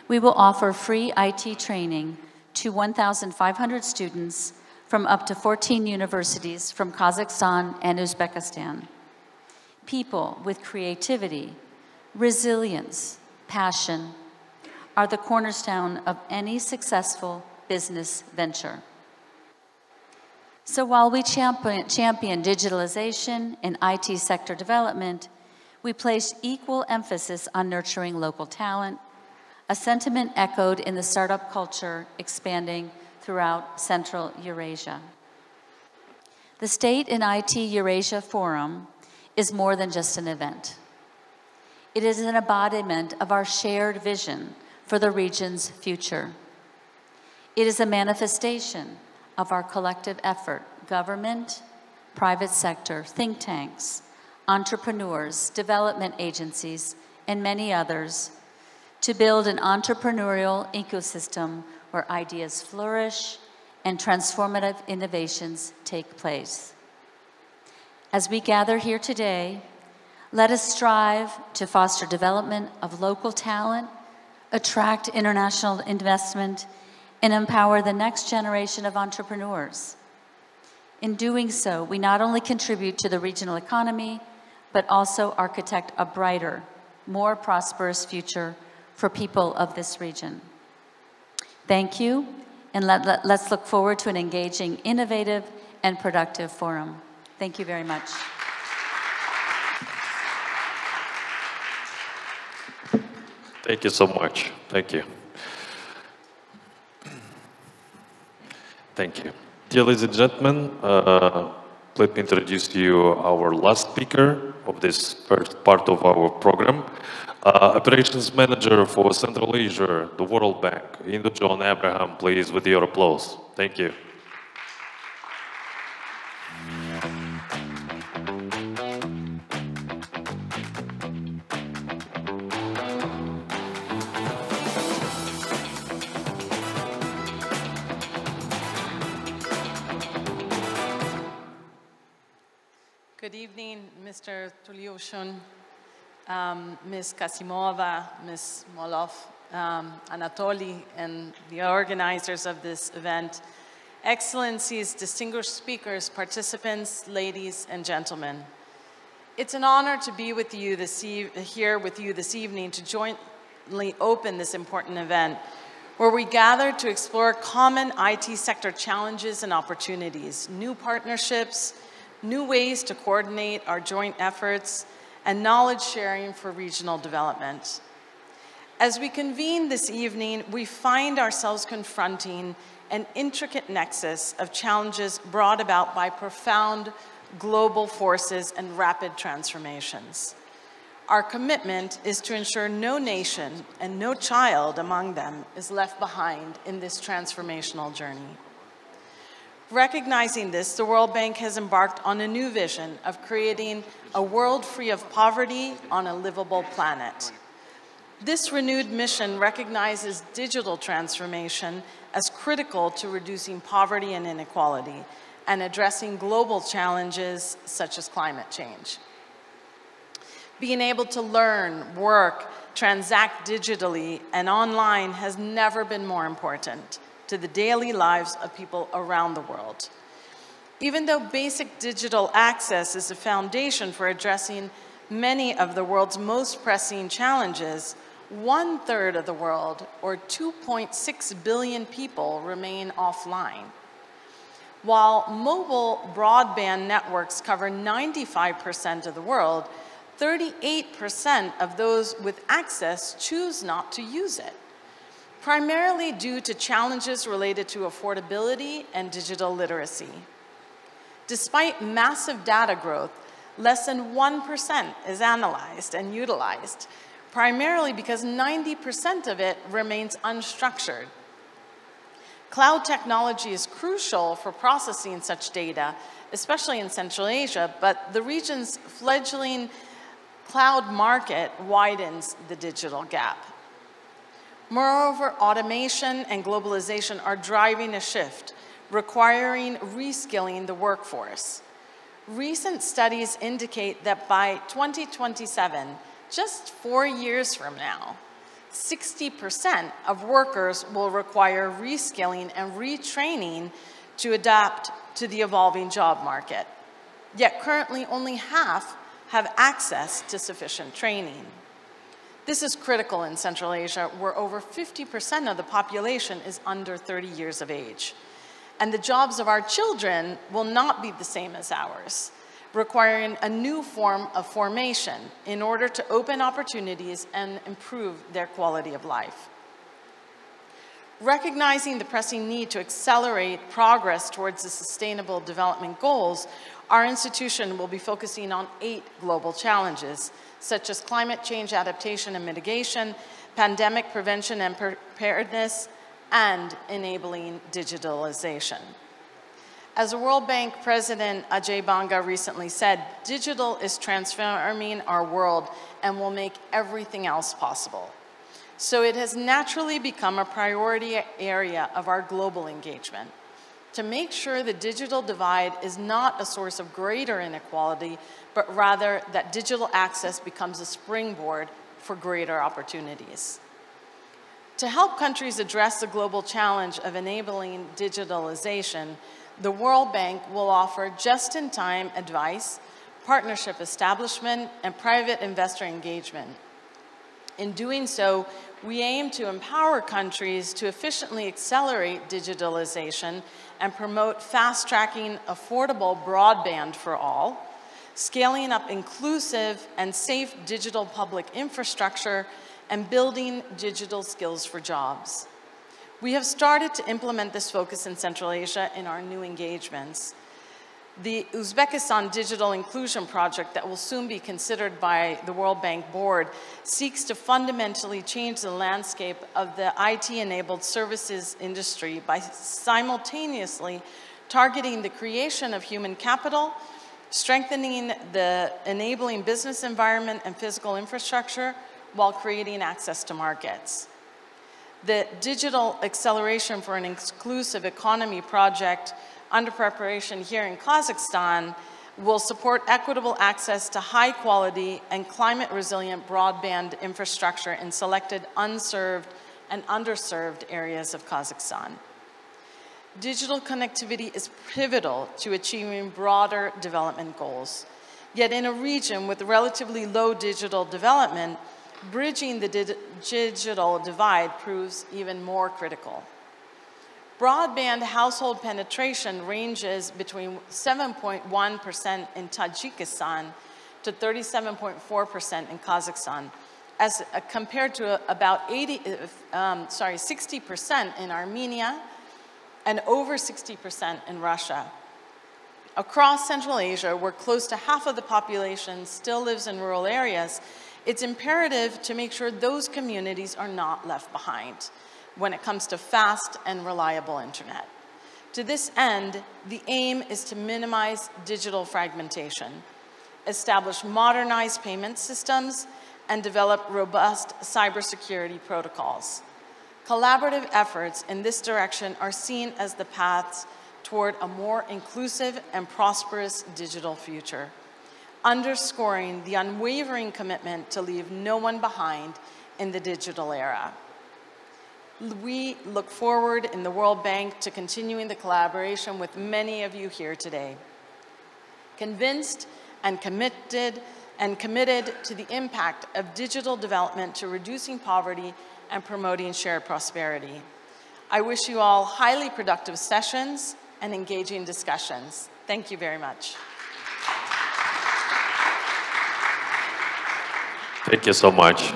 we will offer free IT training to 1,500 students from up to 14 universities from Kazakhstan and Uzbekistan. People with creativity, resilience, passion are the cornerstone of any successful business venture. So while we champion digitalization and IT sector development, we place equal emphasis on nurturing local talent, a sentiment echoed in the startup culture expanding throughout Central Eurasia. The State in IT Eurasia Forum is more than just an event. It is an embodiment of our shared vision for the region's future. It is a manifestation of our collective effort, government, private sector, think tanks, entrepreneurs, development agencies, and many others, to build an entrepreneurial ecosystem where ideas flourish and transformative innovations take place. As we gather here today, let us strive to foster development of local talent, attract international investment, and empower the next generation of entrepreneurs. In doing so, we not only contribute to the regional economy, but also architect a brighter, more prosperous future for people of this region. Thank you, and let's look forward to an engaging, innovative, and productive forum. Thank you very much. Thank you so much. Thank you. Thank you. Dear ladies and gentlemen, let me introduce to you our last speaker of this first part of our program. Operations Manager for Central Asia, the World Bank, Indo John Abraham, please, with your applause. Thank you. Good evening, Mr. Tuleushin, Ms. Kassymova, Ms. Mosolf, Anatoly, and the organizers of this event, Excellencies, distinguished speakers, participants, ladies and gentlemen. It's an honor to be with you here with you this evening to jointly open this important event, where we gather to explore common IT sector challenges and opportunities, new partnerships, new ways to coordinate our joint efforts, and knowledge sharing for regional development. As we convene this evening, we find ourselves confronting an intricate nexus of challenges brought about by profound global forces and rapid transformations. Our commitment is to ensure no nation and no child among them is left behind in this transformational journey. Recognizing this, the World Bank has embarked on a new vision of creating a world free of poverty on a livable planet. This renewed mission recognizes digital transformation as critical to reducing poverty and inequality and addressing global challenges such as climate change. Being able to learn, work, transact digitally and online has never been more important to the daily lives of people around the world. Even though basic digital access is a foundation for addressing many of the world's most pressing challenges, 1/3 of the world, or 2.6 billion people, remain offline. While mobile broadband networks cover 95% of the world, 38% of those with access choose not to use it, primarily due to challenges related to affordability and digital literacy. Despite massive data growth, less than 1% is analyzed and utilized, primarily because 90% of it remains unstructured. Cloud technology is crucial for processing such data, especially in Central Asia, but the region's fledgling cloud market widens the digital gap. Moreover, automation and globalization are driving a shift, requiring reskilling the workforce. Recent studies indicate that by 2027, just 4 years from now, 60% of workers will require reskilling and retraining to adapt to the evolving job market. Yet currently only half have access to sufficient training. This is critical in Central Asia, where over 50% of the population is under 30 years of age. And the jobs of our children will not be the same as ours, requiring a new form of formation in order to open opportunities and improve their quality of life. Recognizing the pressing need to accelerate progress towards the Sustainable Development Goals, our institution will be focusing on 8 global challenges, such as climate change adaptation and mitigation, pandemic prevention and preparedness, and enabling digitalization. As the World Bank President Ajay Banga recently said, digital is transforming our world and will make everything else possible. So it has naturally become a priority area of our global engagement. To make sure the digital divide is not a source of greater inequality, but rather that digital access becomes a springboard for greater opportunities. To help countries address the global challenge of enabling digitalization, the World Bank will offer just-in-time advice, partnership establishment, and private investor engagement. In doing so, we aim to empower countries to efficiently accelerate digitalization and promote fast-tracking affordable broadband for all, scaling up inclusive and safe digital public infrastructure, and building digital skills for jobs. We have started to implement this focus in Central Asia in our new engagements. The Uzbekistan Digital Inclusion Project that will soon be considered by the World Bank Board seeks to fundamentally change the landscape of the IT-enabled services industry by simultaneously targeting the creation of human capital, strengthening the enabling business environment and physical infrastructure, while creating access to markets. The Digital Acceleration for an Inclusive Economy project under preparation here in Kazakhstan will support equitable access to high quality and climate resilient broadband infrastructure in selected unserved and underserved areas of Kazakhstan. Digital connectivity is pivotal to achieving broader development goals. Yet in a region with relatively low digital development, bridging the digital divide proves even more critical. Broadband household penetration ranges between 7.1% in Tajikistan to 37.4% in Kazakhstan, as compared to about 60% in Armenia and over 60% in Russia. Across Central Asia, where close to half of the population still lives in rural areas, it's imperative to make sure those communities are not left behind when it comes to fast and reliable internet. To this end, the aim is to minimize digital fragmentation, establish modernized payment systems, and develop robust cybersecurity protocols. Collaborative efforts in this direction are seen as the paths toward a more inclusive and prosperous digital future, underscoring the unwavering commitment to leave no one behind in the digital era. We look forward in the World Bank to continuing the collaboration with many of you here today. Convinced and committed to the impact of digital development to reducing poverty and promoting shared prosperity. I wish you all highly productive sessions and engaging discussions. Thank you very much. Thank you so much.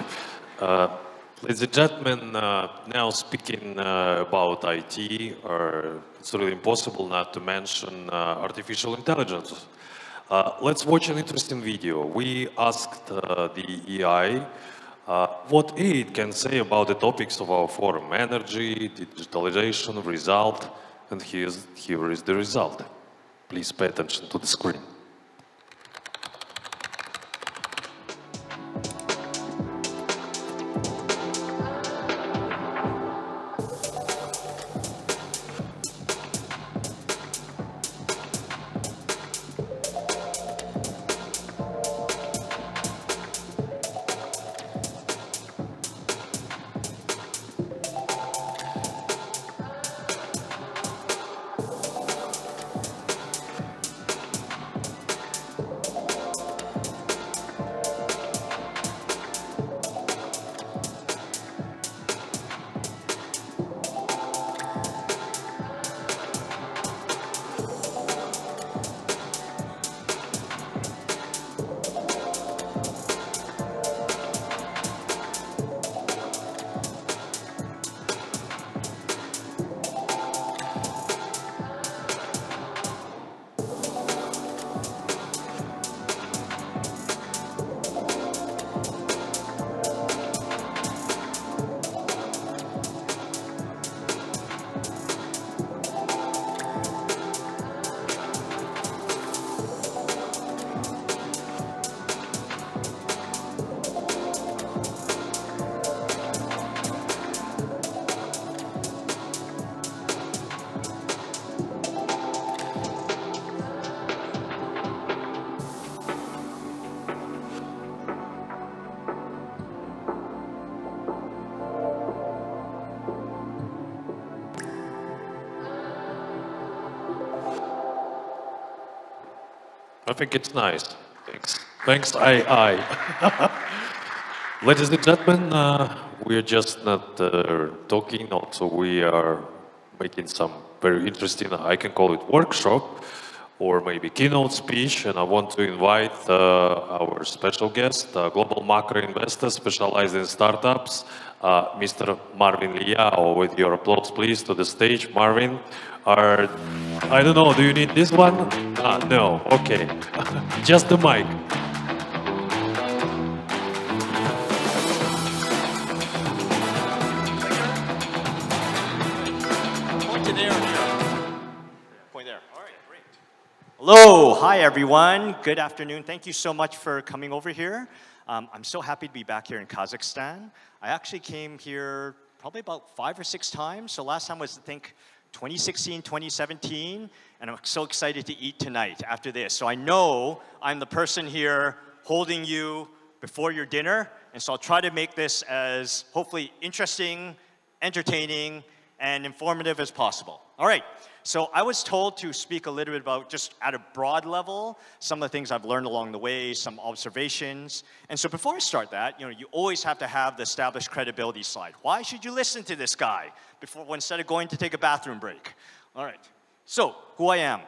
Ladies and gentlemen, now speaking about IT, it's really impossible not to mention artificial intelligence. Let's watch an interesting video. We asked the AI what it can say about the topics of our forum: energy, digitalization, result, and here is the result. Please pay attention to the screen. I think it's nice. Thanks. Thanks, I. Ladies and gentlemen, we're just not talking, also we are making some very interesting, I can call it workshop, or maybe keynote speech, and I want to invite our special guest, global macro investor specialized in startups, Mr. Marvin Liao. With your applause, please, to the stage. Marvin, I don't know, do you need this one? No, okay. Just the mic. Hello, hi everyone. Good afternoon. Thank you so much for coming over here. I'm so happy to be back here in Kazakhstan. I actually came here probably about 5 or 6 times. So last time was, I think, 2016, 2017. And I'm so excited to eat tonight after this. So I know I'm the person here holding you before your dinner. And so I'll try to make this as hopefully interesting, entertaining, and informative as possible. All right. So I was told to speak a little bit about, just at a broad level, some of the things I've learned along the way, some observations. And so before I start that, you always have to have the established credibility slide. Why should you listen to this guy instead of going to take a bathroom break? All right. So who I am.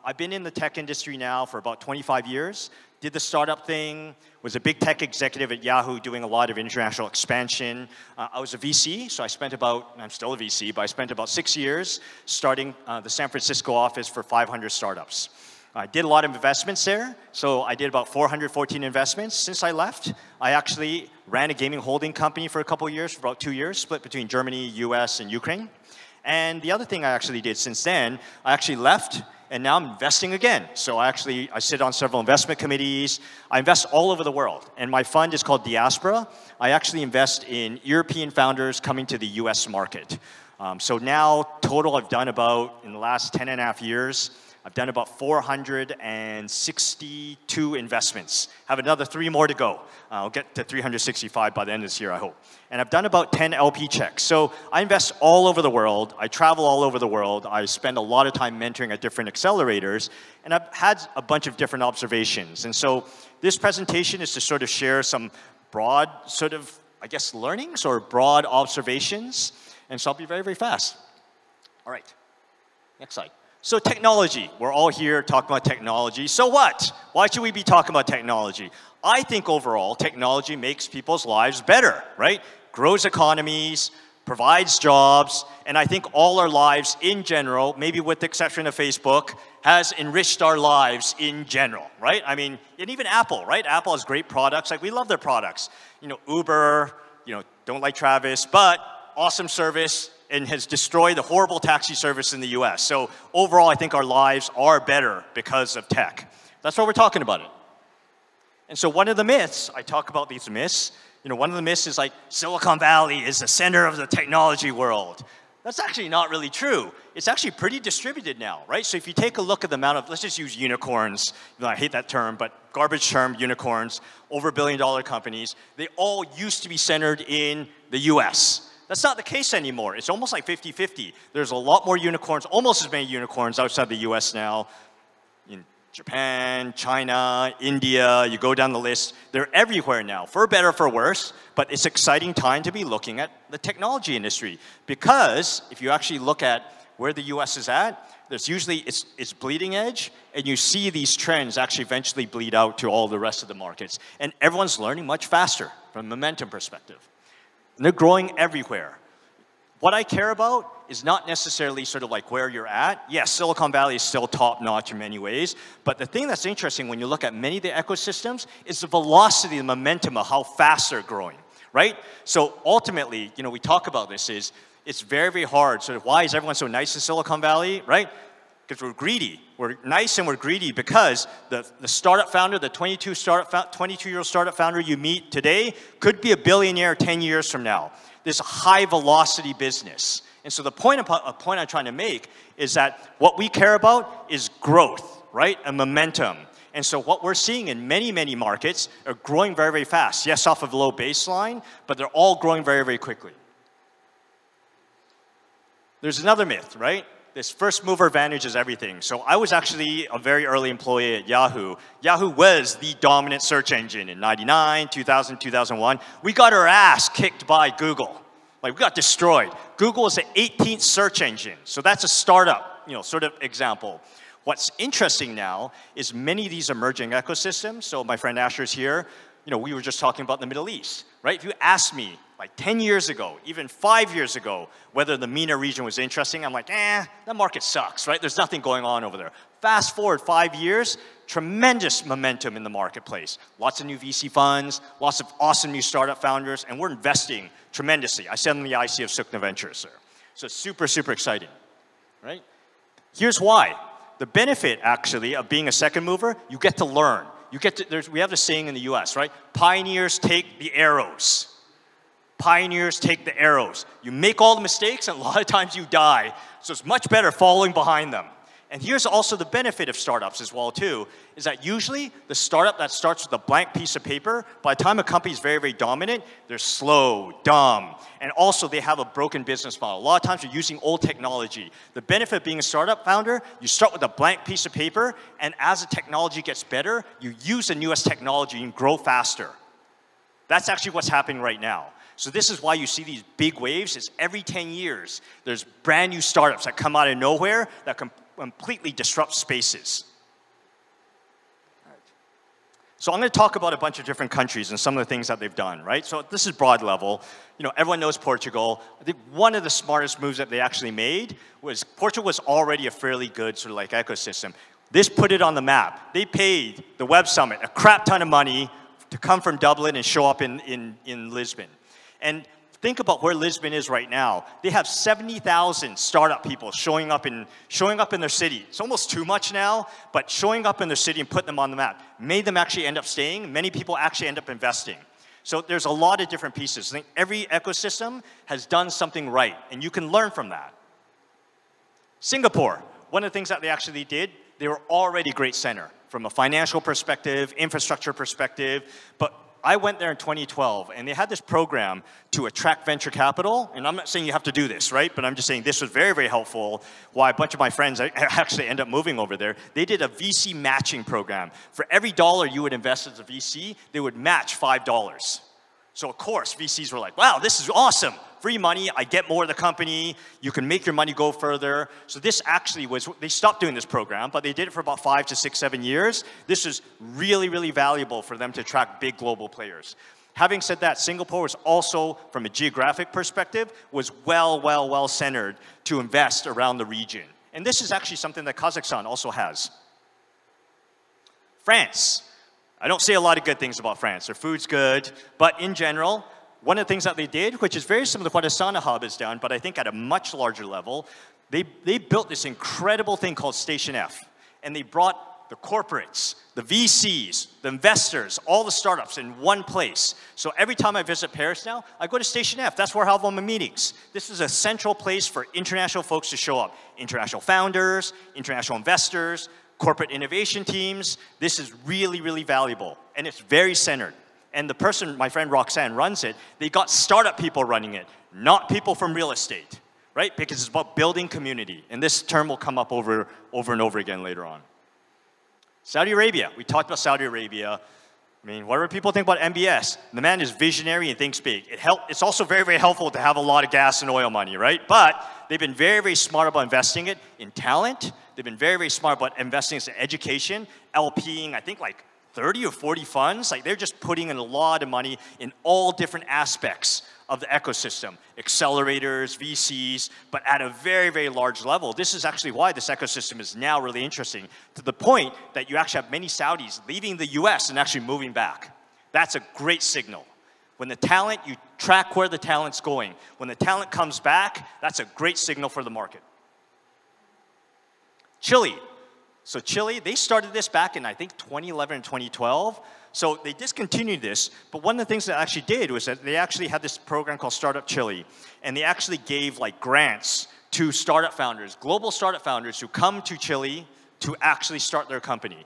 I've been in the tech industry now for about 25 years. Did the startup thing, was a big tech executive at Yahoo doing a lot of international expansion. I was a VC, so I'm still a VC, but I spent about 6 years starting the San Francisco office for 500 startups. I did a lot of investments there, so I did about 414 investments. Since I left, I actually ran a gaming holding company for a couple of years, for about 2 years, split between Germany, US, and Ukraine. And the other thing I actually did since then, I actually left, and now I'm investing again. So I sit on several investment committees. I invest all over the world. And my fund is called Diaspora. I actually invest in European founders coming to the US market. So now, total, I've done about, in the last 10.5 years, I've done about 462 investments. Have another 3 more to go. I'll get to 365 by the end of this year, I hope. And I've done about 10 LP checks. So I invest all over the world. I travel all over the world. I spend a lot of time mentoring at different accelerators. And I've had a bunch of different observations. And so this presentation is to sort of share some broad sort of, I guess, learnings or broad observations. And so I'll be very, very fast. All right. Next slide. So technology, we're all here talking about technology. So what? Why should we be talking about technology? I think overall, technology makes people's lives better, right? Grows economies, provides jobs, and I think all our lives in general, maybe with the exception of Facebook, has enriched our lives in general, right? I mean, and even Apple, right? Apple has great products, like we love their products. Uber, don't like Travis, but awesome service, and has destroyed the horrible taxi service in the US. So overall, I think our lives are better because of tech. That's why we're talking about it. And so one of the myths, I talk about these myths, one of the myths is like Silicon Valley is the center of the technology world. That's actually not really true. It's actually pretty distributed now, right? So if you take a look at the amount of, let's just use unicorns. I hate that term, but garbage term, unicorns, over $1 billion companies. They all used to be centered in the US. That's not the case anymore. It's almost like 50-50. There's a lot more unicorns, almost as many unicorns outside the US now. In Japan, China, India, you go down the list. They're everywhere now, for better or for worse. But it's an exciting time to be looking at the technology industry. Because if you actually look at where the US is at, there's usually, it's bleeding edge. And you see these trends actually eventually bleed out to all the rest of the markets. And everyone's learning much faster from a momentum perspective. And they're growing everywhere. What I care about is not necessarily sort of like where you're at. Yes, Silicon Valley is still top-notch in many ways. But the thing that's interesting when you look at many of the ecosystems is the velocity, the momentum of how fast they're growing, right? So ultimately, we talk about this is, it's very, very hard. So why is everyone so nice in Silicon Valley, right? Because we're greedy. We're nice and we're greedy because the startup founder, the 22-year-old startup founder you meet today could be a billionaire 10 years from now. This high velocity business. And so the point I'm trying to make is that what we care about is growth, right? And momentum. And so what we're seeing in many, many markets are growing very, very fast. Yes, off of a low baseline, but they're all growing very, very quickly. There's another myth, right? this first mover advantage is everything. So I was actually a very early employee at Yahoo. Yahoo was the dominant search engine in 99, 2000, 2001. We got our ass kicked by Google. Like, we got destroyed. Google is the 18th search engine. So that's a startup, sort of example. What's interesting now is many of these emerging ecosystems, so my friend Asher's here, we were just talking about the Middle East, right? If you asked me, like 10 years ago, even 5 years ago, whether the MENA region was interesting, I'm like, that market sucks, right? There's nothing going on over there. Fast forward 5 years, tremendous momentum in the marketplace. Lots of new VC funds, lots of awesome new startup founders, and we're investing tremendously. I sit on the IC of Sukna Ventures, sir. So super, super exciting, right? Here's why. The benefit, actually, of being a second mover, you get to learn. We have this saying in the US, right? Pioneers take the arrows. Pioneers take the arrows. You make all the mistakes, and a lot of times you die. So it's much better following behind them. And here's also the benefit of startups as well, too, is that usually the startup that starts with a blank piece of paper, by the time a company is very, very dominant, they're slow, dumb, and also they have a broken business model. A lot of times you're using old technology. The benefit of being a startup founder, you start with a blank piece of paper, and as the technology gets better, you use the newest technology and grow faster. That's actually what's happening right now. So this is why you see these big waves. It's every 10 years, there's brand new startups that come out of nowhere that completely disrupt spaces. So I'm going to talk about a bunch of different countries and some of the things that they've done, right? So this is broad level. Everyone knows Portugal. I think one of the smartest moves that they actually made was Portugal was already a fairly good sort of like ecosystem. This put it on the map. They paid the Web Summit a crap ton of money to come from Dublin and show up in Lisbon. And think about where Lisbon is right now. They have 70,000 startup people showing up in their city. It's almost too much now, but showing up in their city and putting them on the map made them actually end up staying. Many people actually end up investing. So there's a lot of different pieces. I think every ecosystem has done something right, and you can learn from that. Singapore, one of the things that they actually did, they were already a great center from a financial perspective, infrastructure perspective, but I went there in 2012, and they had this program to attract venture capital. And I'm not saying you have to do this, right? But I'm just saying this was very, very helpful. Why a bunch of my friends actually end up moving over there. They did a VC matching program. For every dollar you would invest as a VC, they would match $5. So of course, VCs were like, wow, this is awesome. Free money, I get more of the company, you can make your money go further. So this actually was, they stopped doing this program, but they did it for about 5 to 6, 7 years. This is really, really valuable for them to attract big global players. Having said that, Singapore was also, from a geographic perspective, was well centered to invest around the region. And this is actually something that Kazakhstan also has. France. I don't say a lot of good things about France. Their food's good, but in general, one of the things that they did, which is very similar to what Asana Hub has done, but I think at a much larger level, they built this incredible thing called Station F. And they brought the corporates, the VCs, the investors, all the startups in one place. So every time I visit Paris now, I go to Station F. That's where I have all my meetings. This is a central place for international folks to show up. International founders, international investors, corporate innovation teams. This is really, really valuable. And it's very centered. And the person, my friend Roxanne, runs it. They got startup people running it, not people from real estate, right? Because it's about building community. And this term will come up over and over again later on. Saudi Arabia. We talked about Saudi Arabia. I mean, what do people think about MBS? The man is visionary and thinks big. It's also very, very helpful to have a lot of gas and oil money, right? But they've been very, very smart about investing it in talent. They've been very, very smart about investing in education, LPing, I think like 30 or 40 funds. Like they're just putting in a lot of money in all different aspects of the ecosystem. Accelerators, VCs, but at a very, very large level. This is actually why this ecosystem is now really interesting, to the point that you actually have many Saudis leaving the US and actually moving back. That's a great signal. When the talent, you track where the talent's going. When the talent comes back, that's a great signal for the market. Chile. So Chile, they started this back in, I think, 2011 and 2012. So they discontinued this, but one of the things that actually did was that they actually had this program called Startup Chile, and they actually gave like grants to startup founders, global startup founders who come to Chile to actually start their company.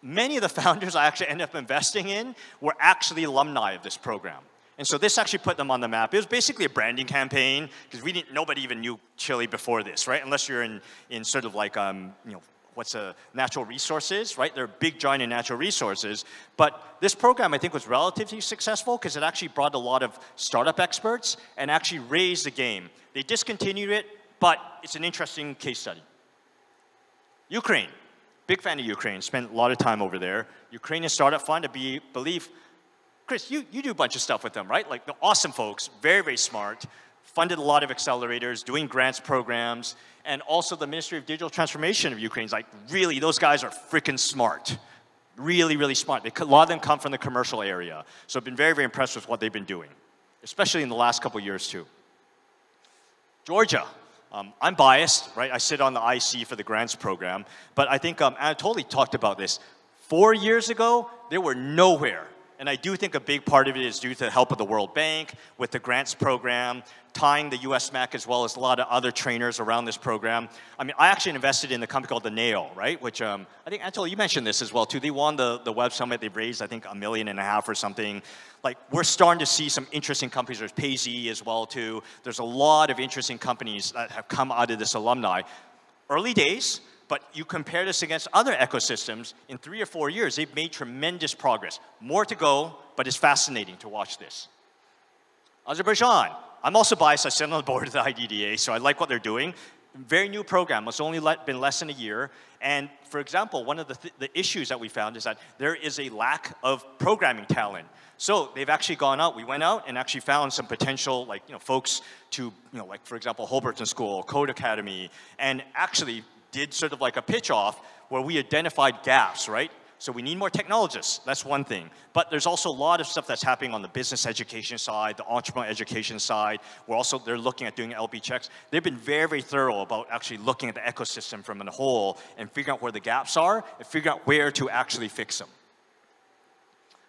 Many of the founders I actually ended up investing in were actually alumni of this program. And so this actually put them on the map. It was basically a branding campaign because nobody even knew Chile before this, right? Unless you're in sort of like, what's natural resources, right? They're big, giant in natural resources. But this program, I think, was relatively successful because it actually brought a lot of startup experts and actually raised the game. They discontinued it, but it's an interesting case study. Ukraine. Big fan of Ukraine. Spent a lot of time over there. Ukrainian startup fund, I believe, Chris, you do a bunch of stuff with them, right? Like the awesome folks, very, very smart, funded a lot of accelerators, doing grants programs, and also the Ministry of Digital Transformation of Ukraine is like, really, those guys are freaking smart. Really, really smart. A lot of them come from the commercial area. So I've been very, very impressed with what they've been doing, especially in the last couple of years too. Georgia. I'm biased, right? I sit on the IC for the grants program, but I think Anatoly talked about this. 4 years ago, they were nowhere. And I do think a big part of it is due to the help of the World Bank with the grants program, tying the US MAC as well as a lot of other trainers around this program. I mean, I actually invested in a company called the NAO, right? Which I think, Anatoly, you mentioned this as well too. They won the Web Summit. They've raised, I think, $1.5 million or something. Like, we're starting to see some interesting companies. There's Payz as well too. There's a lot of interesting companies that have come out of this alumni. Early days. But you compare this against other ecosystems, in 3 or 4 years, they've made tremendous progress. More to go, but it's fascinating to watch this. Azerbaijan. I'm also biased. I sit on the board of the IDDA, so I like what they're doing. Very new program. It's only been less than a year. And for example, one of the issues that we found is that there is a lack of programming talent. So they've actually gone out. We went out and actually found some potential, folks to, like for example, Holberton School, Code Academy, and actually did sort of like a pitch off where we identified gaps, right? So we need more technologists, that's one thing. But there's also a lot of stuff that's happening on the business education side, the entrepreneur education side. They're looking at doing LP checks. They've been very, very thorough about actually looking at the ecosystem from a whole and figuring out where the gaps are and figuring out where to actually fix them.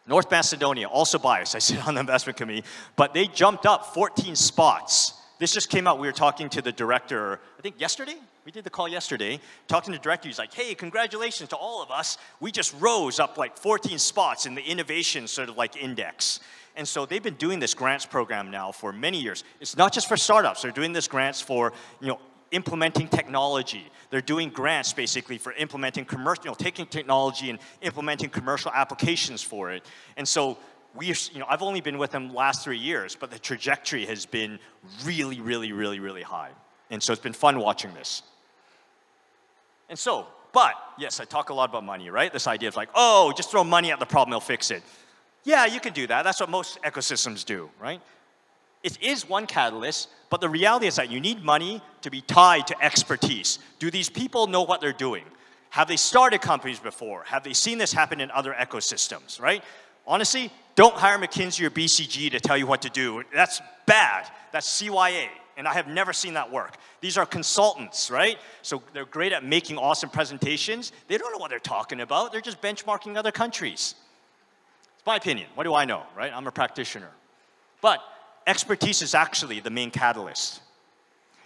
North Macedonia, also biased, I sit on the investment committee, but they jumped up 14 spots. This just came out, we were talking to the director, I think yesterday? We did the call yesterday. Talking to the director, he's like, hey, congratulations to all of us. We just rose up like 14 spots in the innovation sort of like index. And so they've been doing this grants program now for many years. It's not just for startups. They're doing this grants for, implementing technology. They're doing grants basically for implementing commercial, taking technology and implementing commercial applications for it. And so I've only been with them the last 3 years, but the trajectory has been really, really, really, really high. And so it's been fun watching this. And so, but yes, I talk a lot about money, right? This idea of like, oh, just throw money at the problem, it'll fix it. Yeah, you can do that. That's what most ecosystems do, right? It is one catalyst, but the reality is that you need money to be tied to expertise. Do these people know what they're doing? Have they started companies before? Have they seen this happen in other ecosystems, right? Honestly, don't hire McKinsey or BCG to tell you what to do. That's bad. That's CYA. And I have never seen that work. These are consultants, right? So they're great at making awesome presentations. They don't know what they're talking about. They're just benchmarking other countries. It's my opinion. What do I know, right? I'm a practitioner. But expertise is actually the main catalyst.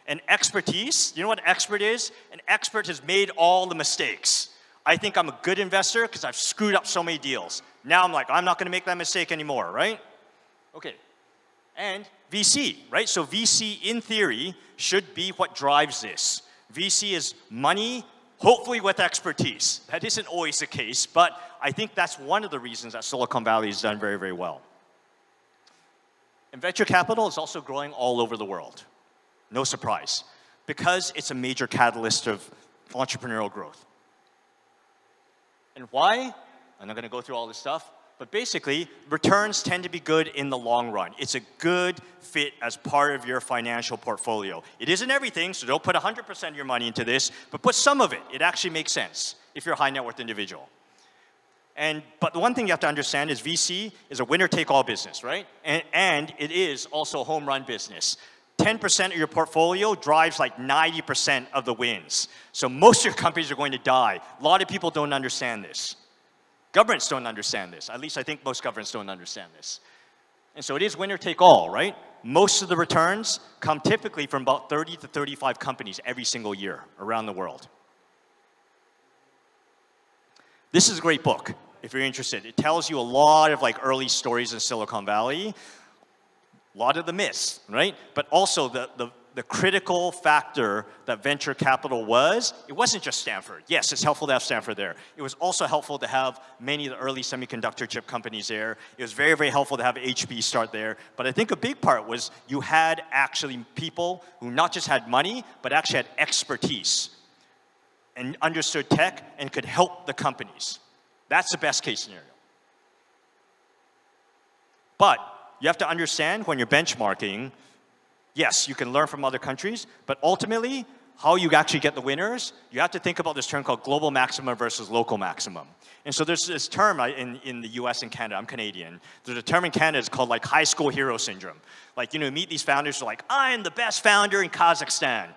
And expertise, you know what an expert is? An expert has made all the mistakes. I think I'm a good investor because I've screwed up so many deals. Now I'm like, I'm not going to make that mistake anymore, right? Okay. And VC, right? So VC, in theory, should be what drives this. VC is money, hopefully with expertise. That isn't always the case, but I think that's one of the reasons that Silicon Valley has done very, very well. And venture capital is also growing all over the world. No surprise. Because it's a major catalyst of entrepreneurial growth. And why? I'm not going to go through all this stuff. But basically, returns tend to be good in the long run. It's a good fit as part of your financial portfolio. It isn't everything, so don't put 100% of your money into this, but put some of it. It actually makes sense if you're a high net worth individual. But the one thing you have to understand is VC is a winner-take-all business, right? And it is also a home run business. 10% of your portfolio drives like 90% of the wins. So most of your companies are going to die. A lot of people don't understand this. Governments don't understand this. At least I think most governments don't understand this. And so it is winner take all, right? Most of the returns come typically from about 30 to 35 companies every single year around the world. This is a great book, if you're interested. It tells you a lot of like early stories in Silicon Valley. A lot of the myths, right? But also the critical factor that venture capital was, it wasn't just Stanford. Yes, it's helpful to have Stanford there. It was also helpful to have many of the early semiconductor chip companies there. It was very, very helpful to have HP start there. But I think a big part was you had actually people who not just had money, but actually had expertise and understood tech and could help the companies. That's the best case scenario. But you have to understand when you're benchmarking, yes, you can learn from other countries, but ultimately, how you actually get the winners, you have to think about this term called global maximum versus local maximum. And so there's this term in the US and Canada, I'm Canadian, there's a term in Canada it's called like high school hero syndrome. Like, you know, you meet these founders who are like, I'm the best founder in Kazakhstan.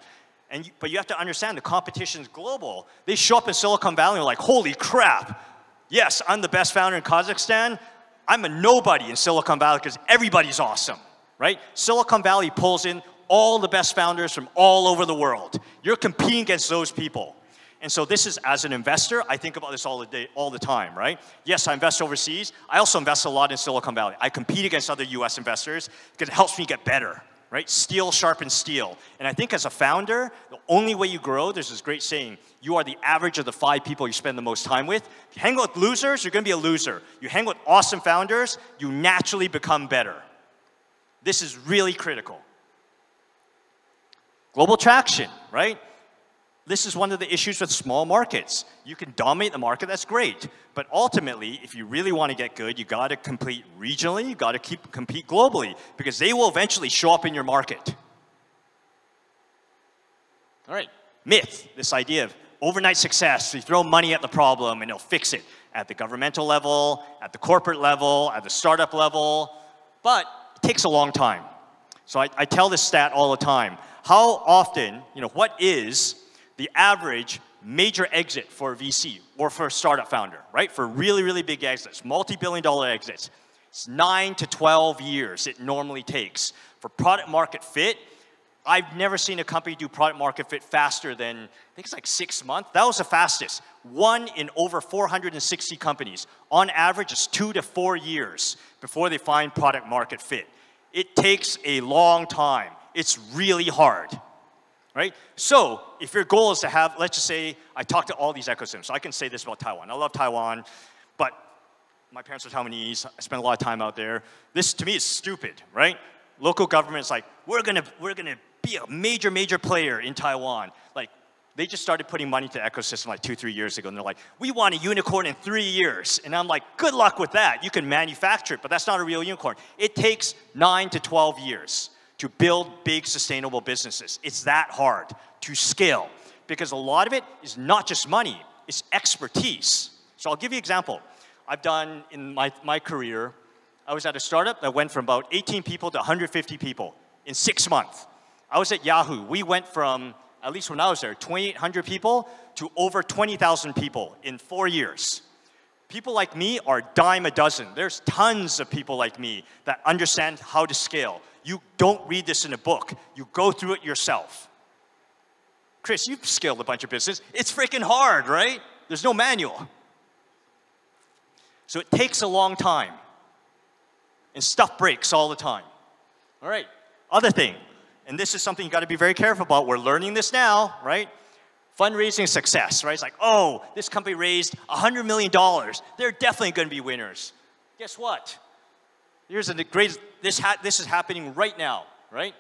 But you have to understand the competition is global. They show up in Silicon Valley and are like, holy crap, yes, I'm the best founder in Kazakhstan. I'm a nobody in Silicon Valley because everybody's awesome, right? Silicon Valley pulls in all the best founders from all over the world. You're competing against those people. And so this is, as an investor, I think about this all the time, right? Yes, I invest overseas. I also invest a lot in Silicon Valley. I compete against other US investors because it helps me get better, right? Steel sharpens steel. And I think as a founder, the only way you grow, there's this great saying, you are the average of the 5 people you spend the most time with. If you hang out with losers, you're going to be a loser. You hang with awesome founders, you naturally become better. This is really critical. Global traction, right? This is one of the issues with small markets. You can dominate the market, that's great. But ultimately, if you really want to get good, you got to compete regionally, you got to compete globally, because they will eventually show up in your market. All right, myth, this idea of overnight success. You throw money at the problem and it'll fix it at the governmental level, at the corporate level, at the startup level, but it takes a long time. So I tell this stat all the time. How often, you know, what is the average major exit for a VC or for a startup founder, right? For really, really big exits, multi-billion-dollar exits. It's 9 to 12 years it normally takes. For product market fit, I've never seen a company do product market fit faster than, I think it's like 6 months. That was the fastest. 1 in over 460 companies. On average, it's 2 to 4 years before they find product market fit. It takes a long time. It's really hard, right? So if your goal is to have, let's just say, I talk to all these ecosystems. So I can say this about Taiwan. I love Taiwan, but my parents are Taiwanese. I spend a lot of time out there. This, to me, is stupid, right? Local government's like, we're gonna be a major player in Taiwan. Like, they just started putting money to the ecosystem like 2-3 years ago, and they're like, we want a unicorn in 3 years. And I'm like, good luck with that. You can manufacture it, but that's not a real unicorn. It takes 9 to 12 years to build big, sustainable businesses. It's that hard to scale, because a lot of it is not just money, it's expertise. So I'll give you an example. I've done, in my career, I was at a startup that went from about 18 people to 150 people in 6 months. I was at Yahoo. We went from, at least when I was there, 2,800 people to over 20,000 people in 4 years. People like me are a dime a dozen. There's tons of people like me that understand how to scale. You don't read this in a book. You go through it yourself. Chris, you've scaled a bunch of business. It's freaking hard, right? There's no manual. So it takes a long time. And stuff breaks all the time. All right, other thing. And this is something you got to be very careful about. We're learning this now, right? Fundraising success, right? It's like, oh, this company raised $100 million. They're definitely going to be winners. Guess what? Here's a great, this is happening right now, right?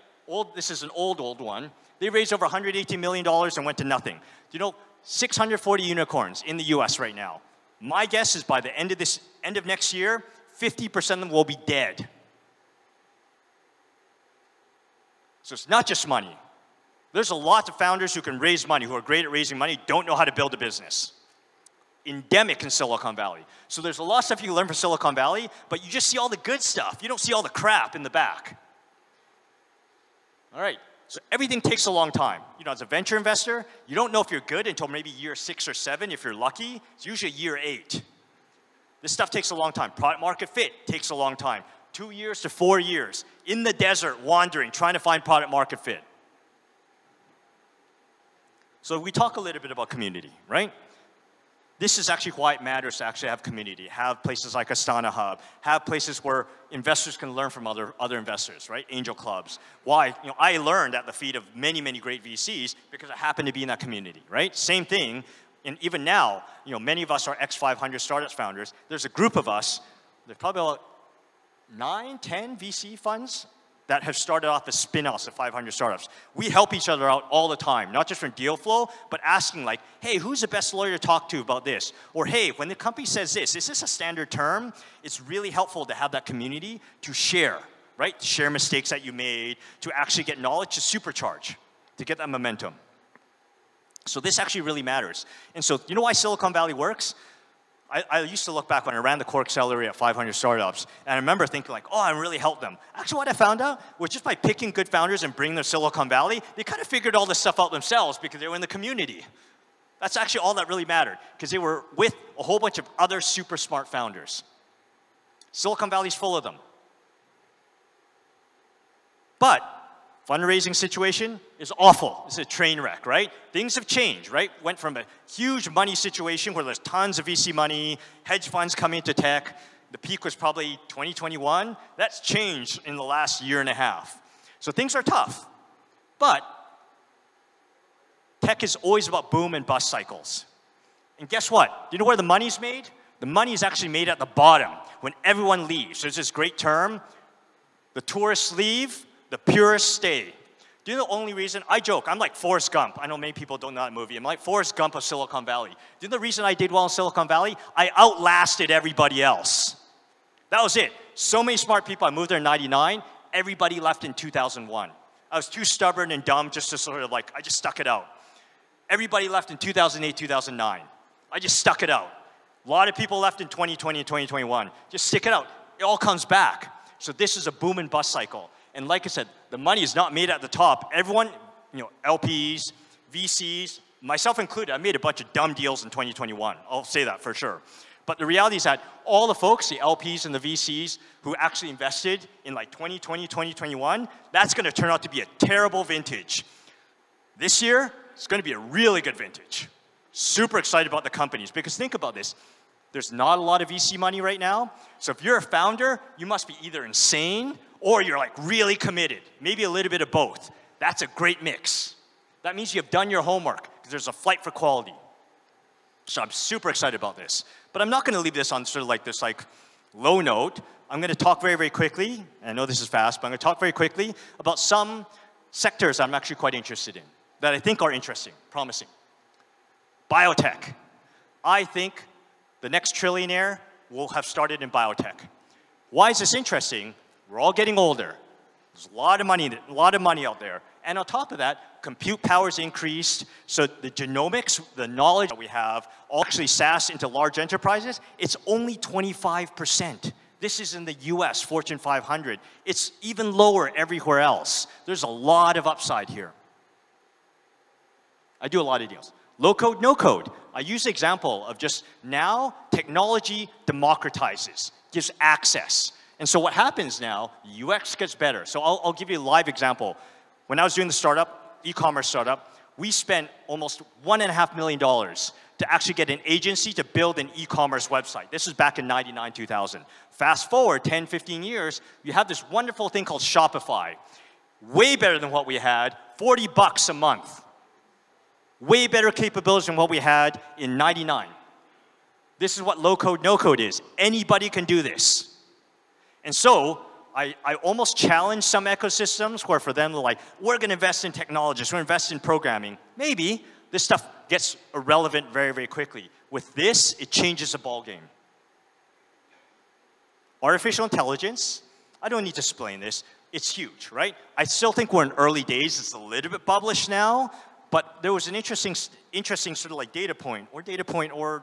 This is an old one. They raised over $118 million and went to nothing. You know, 640 unicorns in the US right now. My guess is by the end of next year, 50% of them will be dead. So it's not just money. There's a lot of founders who can raise money, who are great at raising money, don't know how to build a business. Endemic in Silicon Valley. So there's a lot of stuff you can learn from Silicon Valley, but you just see all the good stuff. You don't see all the crap in the back. All right, so everything takes a long time. You know, as a venture investor, you don't know if you're good until maybe year 6 or 7. If you're lucky, it's usually year 8. This stuff takes a long time. Product market fit takes a long time. 2 years to 4 years. In the desert, wandering, trying to find product market fit. So we talk a little bit about community, right? this is actually why it matters to actually have community, have places like Astana Hub, have places where investors can learn from other investors, right? Angel clubs. Why? I learned at the feet of many, many great VCs because I happen to be in that community, right? Same thing, and even now, many of us are X500 startups founders. There's a group of us, there's probably about 9, 10 VC funds that have started off as spin-offs of 500 startups. We help each other out all the time, not just from deal flow, but asking like, hey, who's the best lawyer to talk to about this? Or hey, when the company says this, is this a standard term? It's really helpful to have that community to share, right? To share mistakes that you made, to actually get knowledge to supercharge, to get that momentum. So this actually really matters. And so you know why Silicon Valley works? I used to look back when I ran the core accelerator at 500 startups, and I remember thinking like, oh, I really helped them. Actually, what I found out was just by picking good founders and bringing them to Silicon Valley, they kind of figured all this stuff out themselves because they were in the community. That's actually all that really mattered, because they were with a whole bunch of other super smart founders. Silicon Valley's full of them. But fundraising situation is awful. It's a train wreck, right? Things have changed, right? Went from a huge money situation where there's tons of VC money, hedge funds coming into tech. The peak was probably 2021. That's changed in the last year and a half. So things are tough. But tech is always about boom and bust cycles. And guess what? You know where the money's made? The money is actually made at the bottom when everyone leaves. There's this great term, the tourists leave, the purists stay. Do you know the only reason? I joke, I'm like Forrest Gump. I know many people don't know that movie. I'm like Forrest Gump of Silicon Valley. Do you know the reason I did well in Silicon Valley? I outlasted everybody else. That was it. So many smart people. I moved there in 99. Everybody left in 2001. I was too stubborn and dumb just to sort of like, I just stuck it out. Everybody left in 2008, 2009. I just stuck it out. A lot of people left in 2020 and 2021. Just stick it out. It all comes back. So this is a boom and bust cycle. And like I said, the money is not made at the top. Everyone, LPs, VCs, myself included, I made a bunch of dumb deals in 2021. I'll say that for sure. But the reality is that all the folks, the LPs and the VCs who actually invested in like 2020, 2021, that's going to turn out to be a terrible vintage. This year, it's going to be a really good vintage. Super excited about the companies, because think about this. There's not a lot of VC money right now. So if you're a founder, you must be either insane or you're like really committed, maybe a little bit of both. That's a great mix. That means you've done your homework, because there's a flight for quality. So I'm super excited about this. But I'm not going to leave this on sort of like this like low note. I'm going to talk very, very quickly. And I know this is fast, but I'm going to talk very quickly about some sectors I'm actually quite interested in, that I think are interesting, promising. Biotech. I think the next trillionaire will have started in biotech. Why is this interesting? We're all getting older. There's a lot of money out there. And on top of that, compute power's increased. So the genomics, the knowledge that we have, all actually SaaS into large enterprises, it's only 25%. This is in the US, Fortune 500. It's even lower everywhere else. There's a lot of upside here. I do a lot of deals. Low code, no code. I use the example of just now technology democratizes, gives access. And so what happens now, UX gets better. So I'll give you a live example. When I was doing the startup, e-commerce startup, we spent almost $1.5 million to actually get an agency to build an e-commerce website. This was back in 99, 2000. Fast forward 10, 15 years, you have this wonderful thing called Shopify. Way better than what we had, $40 a month. Way better capabilities than what we had in 99. This is what low code, no code is. Anybody can do this. And so I almost challenge some ecosystems where for them they're like, we're going to invest in technologists, we're going to invest in programming. Maybe this stuff gets irrelevant very, very quickly. With this, it changes the ballgame. Artificial intelligence, I don't need to explain this. It's huge, right? I still think we're in early days. It's a little bit published now. But there was an interesting sort of like data point or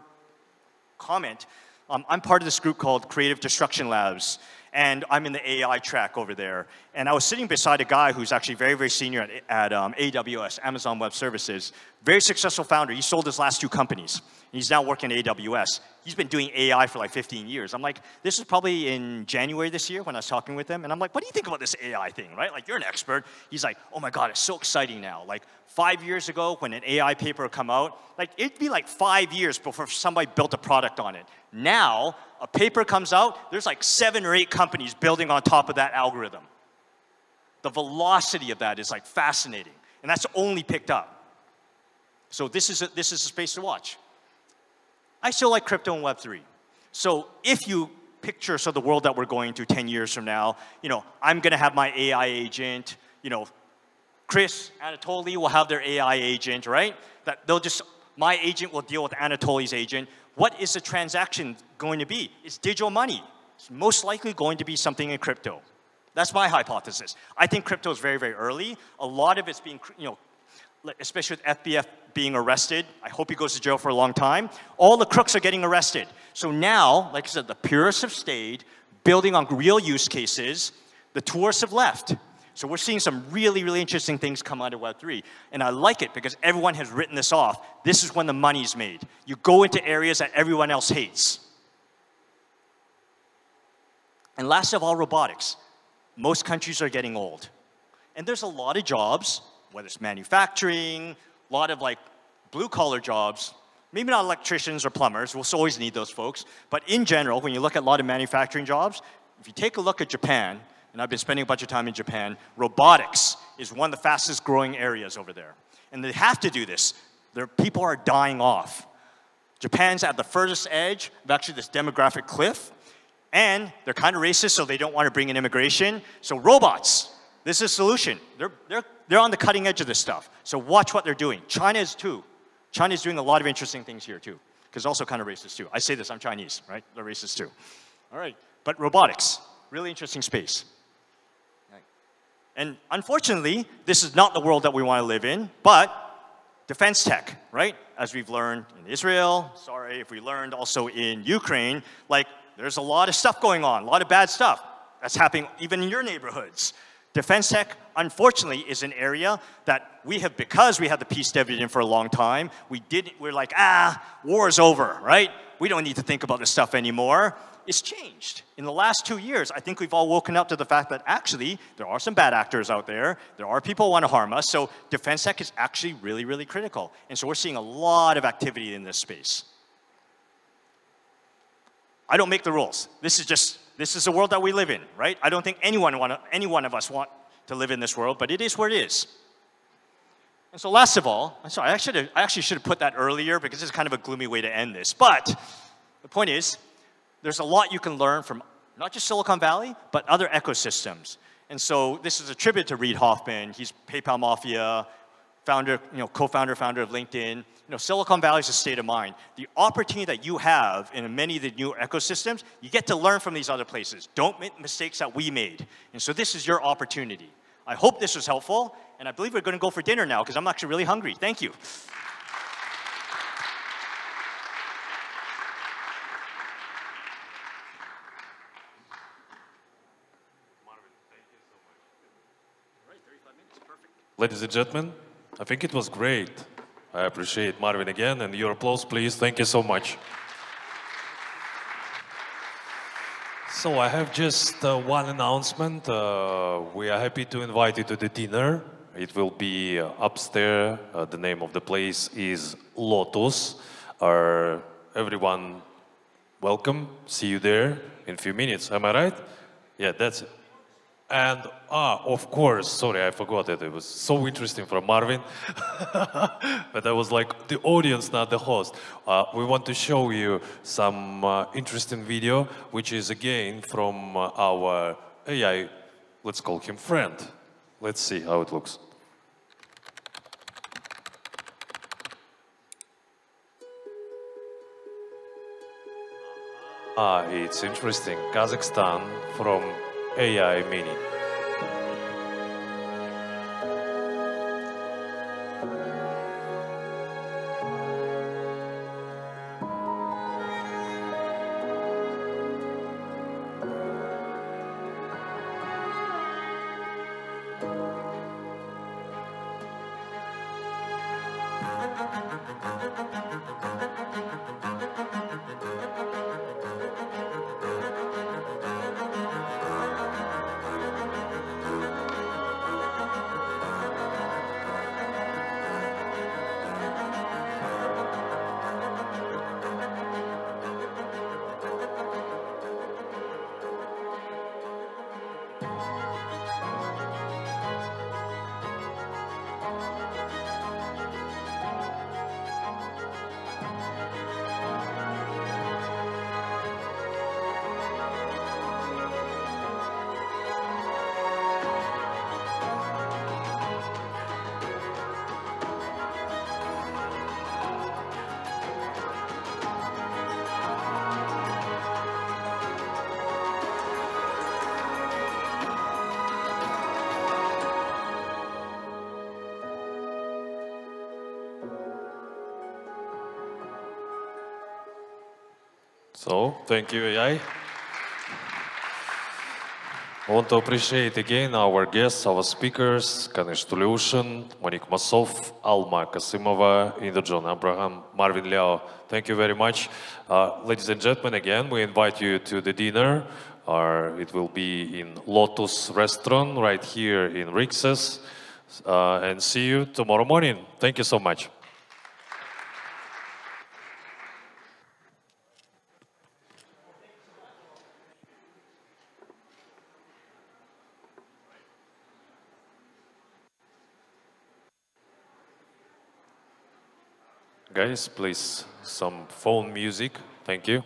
comment. I'm part of this group called Creative Destruction Labs. And I'm in the AI track over there. And I was sitting beside a guy who's actually very, very senior at AWS, Amazon Web Services. Very successful founder. He sold his last 2 companies. He's now working at AWS. He's been doing AI for like 15 years. I'm like, this is probably in January this year when I was talking with him. And I'm like, what do you think about this AI thing, right? Like, you're an expert. He's like, oh my God, it's so exciting now. Like, 5 years ago when an AI paper would come out, like, it'd be like 5 years before somebody built a product on it. Now, a paper comes out, there's like 7 or 8 companies building on top of that algorithm. The velocity of that is like fascinating. And that's only picked up. So this is a space to watch. I still like crypto and Web3. So if you picture the world that we're going to 10 years from now, I'm going to have my AI agent, Chris, Anatoly will have their AI agent, right? That my agent will deal with Anatoly's agent. What is the transaction going to be? It's digital money. It's most likely going to be something in crypto. That's my hypothesis. I think crypto is very, very early. A lot of it's being, especially with FBF being arrested. I hope he goes to jail for a long time. All the crooks are getting arrested. So now, like I said, the purists have stayed, building on real use cases. The tourists have left. So we're seeing some really, really interesting things come out of Web3. And I like it because everyone has written this off. This is when the money's made. You go into areas that everyone else hates. And last of all, robotics. Most countries are getting old. And there's a lot of jobs, whether it's manufacturing, a lot of like blue-collar jobs, maybe not electricians or plumbers, we'll always need those folks, but in general, when you look at a lot of manufacturing jobs, if you take a look at Japan, and I've been spending a bunch of time in Japan, robotics is one of the fastest growing areas over there. And they have to do this. Their people are dying off. Japan's at the furthest edge of actually this demographic cliff, and they're kind of racist, so they don't want to bring in immigration. So robots, this is a solution. They're on the cutting edge of this stuff. So watch what they're doing. China is too. China is doing a lot of interesting things here too, because also kind of racist too. I say this, I'm Chinese, right? They're racist too. All right, but robotics, really interesting space. Right. And unfortunately, this is not the world that we want to live in, but defense tech, right? As we've learned in Israel, if we learned also in Ukraine, like, there's a lot of stuff going on, a lot of bad stuff that's happening even in your neighborhoods. Defense tech, unfortunately, is an area that because we had the peace dividend for a long time, we're like, war is over, right? We don't need to think about this stuff anymore. It's changed. In the last 2 years, I think we've all woken up to the fact that actually, there are some bad actors out there. There are people who want to harm us. So defense tech is actually really, really critical. And so we're seeing a lot of activity in this space. I don't make the rules. This is the world that we live in, right? I don't think any one of us want to live in this world, but it is where it is. And so last of all, I'm sorry, I actually should have put that earlier because it's kind of a gloomy way to end this. But the point is, there's a lot you can learn from not just Silicon Valley, but other ecosystems. And so this is a tribute to Reid Hoffman. He's PayPal Mafia, founder, co-founder, founder of LinkedIn. Silicon Valley is a state of mind. The opportunity that you have in many of the new ecosystems, you get to learn from these other places. Don't make mistakes that we made. And so this is your opportunity. I hope this was helpful, and I believe we're going to go for dinner now because I'm actually really hungry. Thank you. Ladies and gentlemen, I think it was great. I appreciate Marvin again, and your applause, please. Thank you so much. So I have just one announcement. We are happy to invite you to the dinner. It will be upstairs. The name of the place is Lotus. Everyone, welcome. See you there in a few minutes. Am I right? Yeah, that's it. And, of course, sorry, I forgot it. It was so interesting for Marvin. But I was like, the audience, not the host. We want to show you some interesting video, which is, again, from our AI, let's call him friend. Let's see how it looks. It's interesting. Kazakhstan from AI Mini. So, thank you, AI. I want to appreciate again our guests, our speakers, Kanysh Tuleushin, Monique Mosolf, Alma Kassymova, John Abraham, Marvin Liao. Thank you very much. Ladies and gentlemen, again, we invite you to the dinner. It will be in Lotus Restaurant right here in Rixes. And see you tomorrow morning. Thank you so much. Guys, please, some phone music. Thank you.